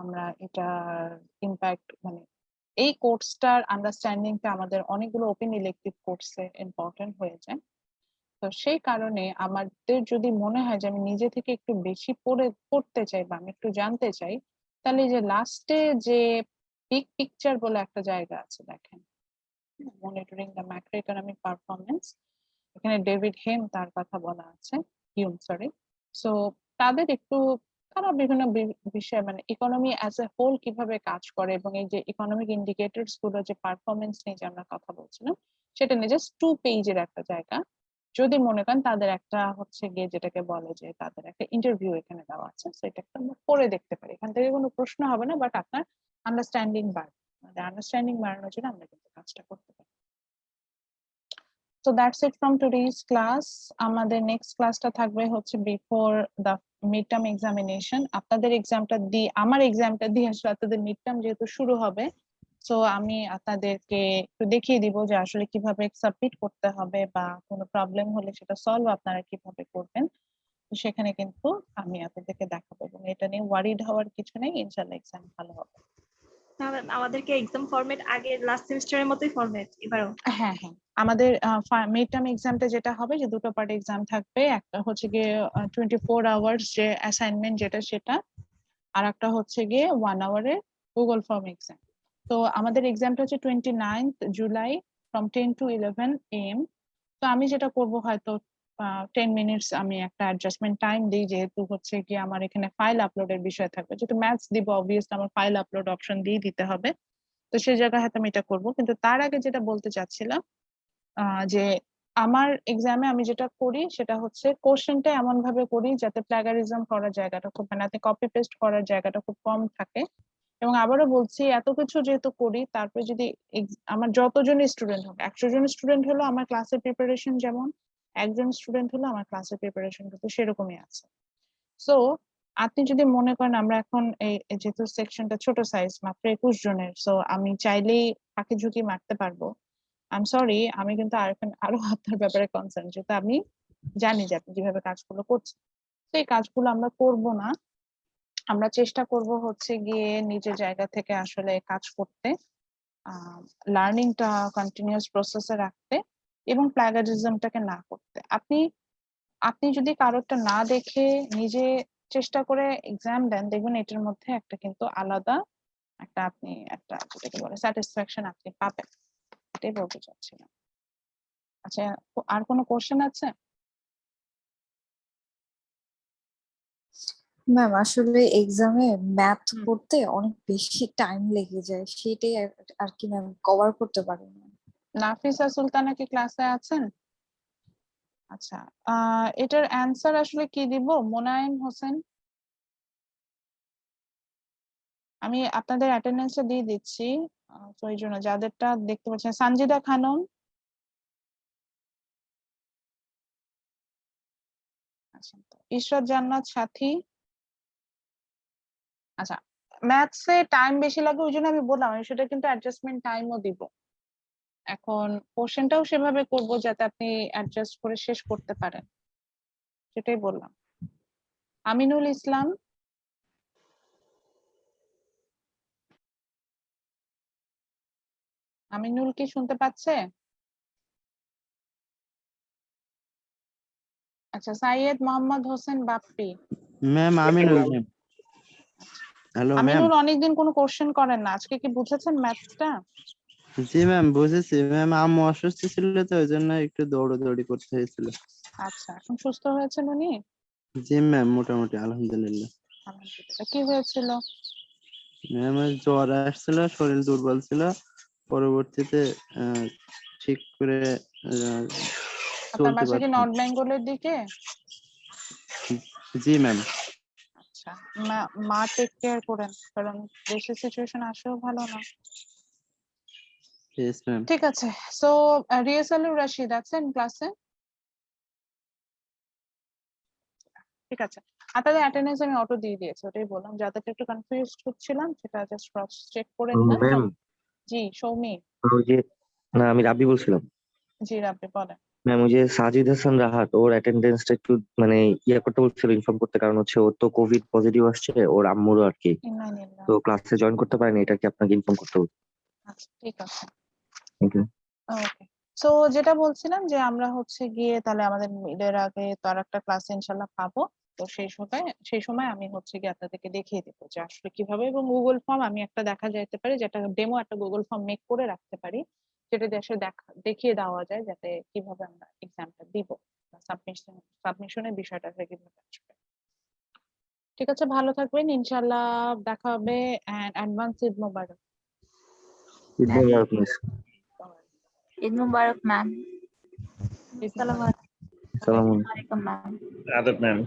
আমরা এটার ইম্প্যাক্ট মানে এই কোর্সটার আন্ডারস্ট্যান্ডিংটা আমাদের অনেকগুলো ওপেন ইলেকটিভ কোর্সে ইম্পর্টেন্ট হয়ে যায়। তো সেই কারণে আমাদের যদি মনে হয় যে আমি নিজে থেকে একটু বেশি পড়তে চাই বা আমি একটু জানতে চাই, তাহলে যে লাস্টে যে বিগ পিকচার বলে একটা জায়গা আছে, দেখেন, monitoring the macro economic performance, এখানে ডেভিড হেম তার কথা বলা আছে, হিউম সরি। সো তাদের একটু, তারা বিভিন্ন বিষয় মানে ইকোনমি অ্যাজ এ হোল কিভাবে কাজ করে এবং এই যে ইকোনমিক ইন্ডিকেটরস গুলো যে পারফরমেন্স নিয়ে যে আমরা কথা বলছিলাম, সেটা নিয়ে জাস্ট 2 পেজের একটা জায়গা। যদি মনে করেন তাদের একটা হচ্ছে গিয়ে যেটাকে বলে যে তাদের একটা ইন্টারভিউ এখানে দেওয়া আছে, সেটা একটা আমরা পড়ে দেখতে পারি। এখান থেকে কোনো প্রশ্ন হবে না, বাট আপনার আন্ডারস্ট্যান্ডিং বাড়বে, আমাদের আন্ডারস্ট্যান্ডিং বাড়ানোর জন্য আমরা কিন্তু কাজটা করতে পারি। So that's it from today's class. আমাদের নেক্সট ক্লাসটা থাকবে হচ্ছে before the mid term examination. আপনাদের এক্সামটা দিয়ে, আমার এক্সামটা দিয়ে আসলে আপনাদের মিড টার্ম যেহেতু শুরু হবে, সো আমি আপনাদেরকে একটু দেখিয়ে দিব যে আসলে কিভাবে সাবমিট করতে হবে, বা কোনো প্রবলেম হলে সেটা সলভ আপনারা কিভাবে করবেন। তো সেখানে কিন্তু আমি আপনাদেরকে দেখাবো, এবং এটা নিয়ে ওয়ারিড হওয়ার কিছু নেই, ইনশাআল্লাহ এক্সাম ভালো হবে। আমাদেরকে এক্সাম ফরম্যাট আগে লাস্ট সেমিস্টারের মতোই ফরম্যাট এবারও? হ্যাঁ হ্যাঁ, আমাদের মিড টার্ম এক্সামটা যেটা হবে, যে দুটো পার্ট এক্সাম থাকবে, একটা হচ্ছে গিয়ে 24 আওয়ার্স যে অ্যাসাইনমেন্ট যেটা সেটা, আর একটা হচ্ছে গিয়ে 1 আওয়ারের গুগল ফর্ম এক্সাম। তো আমাদের এক্সামটা হচ্ছে 29th July from 10 to 11 AM। তো আমি যেটা করব, হয়তো 10 মিনিটস আমি একটা অ্যাডজাস্টমেন্ট টাইম দিই, যেহেতু হচ্ছে কি আমার এখানে ফাইল আপলোডের বিষয় থাকবে, যেহেতু ম্যাথস দিব অবভিয়াসলি আমার ফাইল আপলোড অপশন দিয়ে দিতে হবে। তো সেই জায়গায় হয়তো আমি এটা করবো, কিন্তু তার আগে যেটা বলতে চাচ্ছিলাম যে আমার এক্সামে আমি যেটা করি সেটা হচ্ছে কোশ্চেনটা এমন ভাবে করি যাতে প্লাগারিজম করার জায়গাটা খুব, মানে কপি পেস্ট করার জায়গাটা খুব কম থাকে। এবং আবারও বলছি, এত কিছু যেহেতু করি, তারপরে যদি আমার যতজন স্টুডেন্ট হোক, 100 জন স্টুডেন্ট হলো আমার ক্লাসের প্রিপারেশন যেমন, একজন স্টুডেন্ট হলো আমার ক্লাসের প্রিপারেশন কিন্তু সেরকমই আছে। সো আপনি যদি মনে করেন আমরা এখন এই যেহেতু সেকশনটা ছোট সাইজ, মাত্র 21 জনের, সো আমি চাইলেই ফাঁকি ঝুঁকি মারতে পারবো। আই সরি, আমি কিন্তু আরো আপনার ব্যাপারে কনসার্ন, যেহেতু আমি জানি যে আপনি যেভাবে কাজগুলো করছেন, তো এই কাজগুলো আমরা করব না। আমরা চেষ্টা করব হচ্ছে গিয়ে নিজের জায়গা থেকে আসলে কাজ করতে, লার্নিংটা কন্টিনিউয়াস প্রসেসে রাখতে, এবং প্লাগারিজমটাকে না করতে। আপনি আপনি যদি কারোরটা না দেখে নিজে চেষ্টা করে এক্সাম দেন, দেখবেন এটার মধ্যে একটা কিন্তু আলাদা একটা আপনি একটা যেটাকে বলে স্যাটিসফ্যাকশন আপনি পাবেন, এটাই বলতে চাচ্ছিলাম। আচ্ছা, আর কোনো কোশ্চেন আছে? ম্যাম আসলে এক্সামে ম্যাথ করতে অনেক বেশি টাইম লেগে যায়, সেটাই আর কি ম্যাম কভার করতে পারি না। নাফিসা সুলতানা কি ক্লাসে আছেন? আচ্ছা, এটার অ্যান্সার আসলে কি দিব? মোনায়েম হোসেন, আমি আপনাদের অ্যাটেন্ডেন্সটা দিয়ে দিচ্ছি, তো এই জন্য যাদেরটা দেখতে পাচ্ছেন, সানজিদা খানম, আচ্ছা, ইশরাত জান্নাত সাথী। আচ্ছা, ম্যাথসে টাইম বেশি লাগে, ওই জন্য আমি বললাম আমি সেটা কিন্তু অ্যাডজাস্টমেন্ট টাইমও দিব। এখন কোশ্চেনটাও সেভাবে করব যাতে আপনি অ্যাডজাস্ট করে শেষ করতে পারেন। সেটাই বললাম। আমিনুল ইসলাম, আমিনুল কি শুনতে পাচ্ছে? আচ্ছা, Syed Mohammad Hossain Bappi. Ma'am Aminul ma'am. Hello ma'am. Aminul অনেকদিন কোনো কোশ্চেন করেন না, আজকে কি বুঝেছেন ম্যাথটা? জি ম্যাম বুঝেছি ম্যাম, আম্মু অসুস্থ ছিল তো ওই জন্য একটু দৌড়াদৌড়ি করতে হয়েছিল। আচ্ছা, এখন সুস্থ হয়েছেন উনি? জি ম্যাম মোটামুটি আলহামদুলিল্লাহ। আলহামদুলিল্লাহ। কি হয়েছিল? ম্যাম ওই জ্বর আসছিল, শরীর দুর্বল ছিল, পরবর্তীতে ঠিক করে আপনার চলতে বাসা কি পারছি। নর্থ বেঙ্গলের দিকে? জি ম্যাম। আচ্ছা, মা টেক কেয়ার করেন, কারণ দেশের সিচুয়েশন আসলেও ভালো না। Yes ma'am. ঠিক আছে, সো রিয়াসালুর রাশিদ আছেন ক্লাসে? ঠিক আছে, আপনাদের অ্যাটেন্ডেন্স আমি অটো দিয়ে দিয়েছি, ওটাই বললাম, যাদেরটা একটু কনফিউজড হচ্ছিলাম সেটা জাস্ট ক্রস চেক করে নিলাম। ম্যাম জি সৌমি। ওই যে, না আমি রাব্বি বলছিলাম। জি রাব্বি বলেন। ম্যাম ওই যে সাজিদ হাসান রাহাত, ওর অ্যাটেন্ডেন্সটা একটু মানে করতে বলছিল, ইনফর্ম করতে, কারণ হচ্ছে ওর তো কোভিড পজিটিভ আসছে, ওর আম্মুরও আর কি, ইন্নালিল্লাহ। তো ক্লাসে জয়েন করতে পারেনি, এটা কি আপনাকে ইনফর্ম করতে হবে? আচ্ছা ঠিক আছে, থ্যাংক ইউ। ওকে। সো যেটা বলছিলাম যে আমরা হচ্ছে গিয়ে তাহলে আমাদের মিডের আগে তো আর একটা ক্লাস ইনশাল্লাহ পাবো, তো সেই সময় আমি হচ্ছে গিয়ে আপনাদেরকে দেখিয়ে দেবো যে আসলে কিভাবে, এবং গুগল ফর্ম আমি একটা দেখা যেতে পারি, যেটা ডেমো একটা গুগল ফর্ম মেক করে রাখতে পারি, যেটা দেশে দেখিয়ে দেওয়া যায় যাতে কিভাবে আমরা এক্সামটা দিব, সাবমিশনের বিষয়টা কিভাবে আসবে। ঠিক আছে, ভালো থাকবেন, ইনশাল্লাহ দেখা হবে, এন্ড অ্যাডভান্স ঈদ মোবারক। ঈদ মোবারক miss. Eid Mubarak, ma'am. Eid মোবারক। Assalamu alaikum, ma'am. আদব ম্যাম।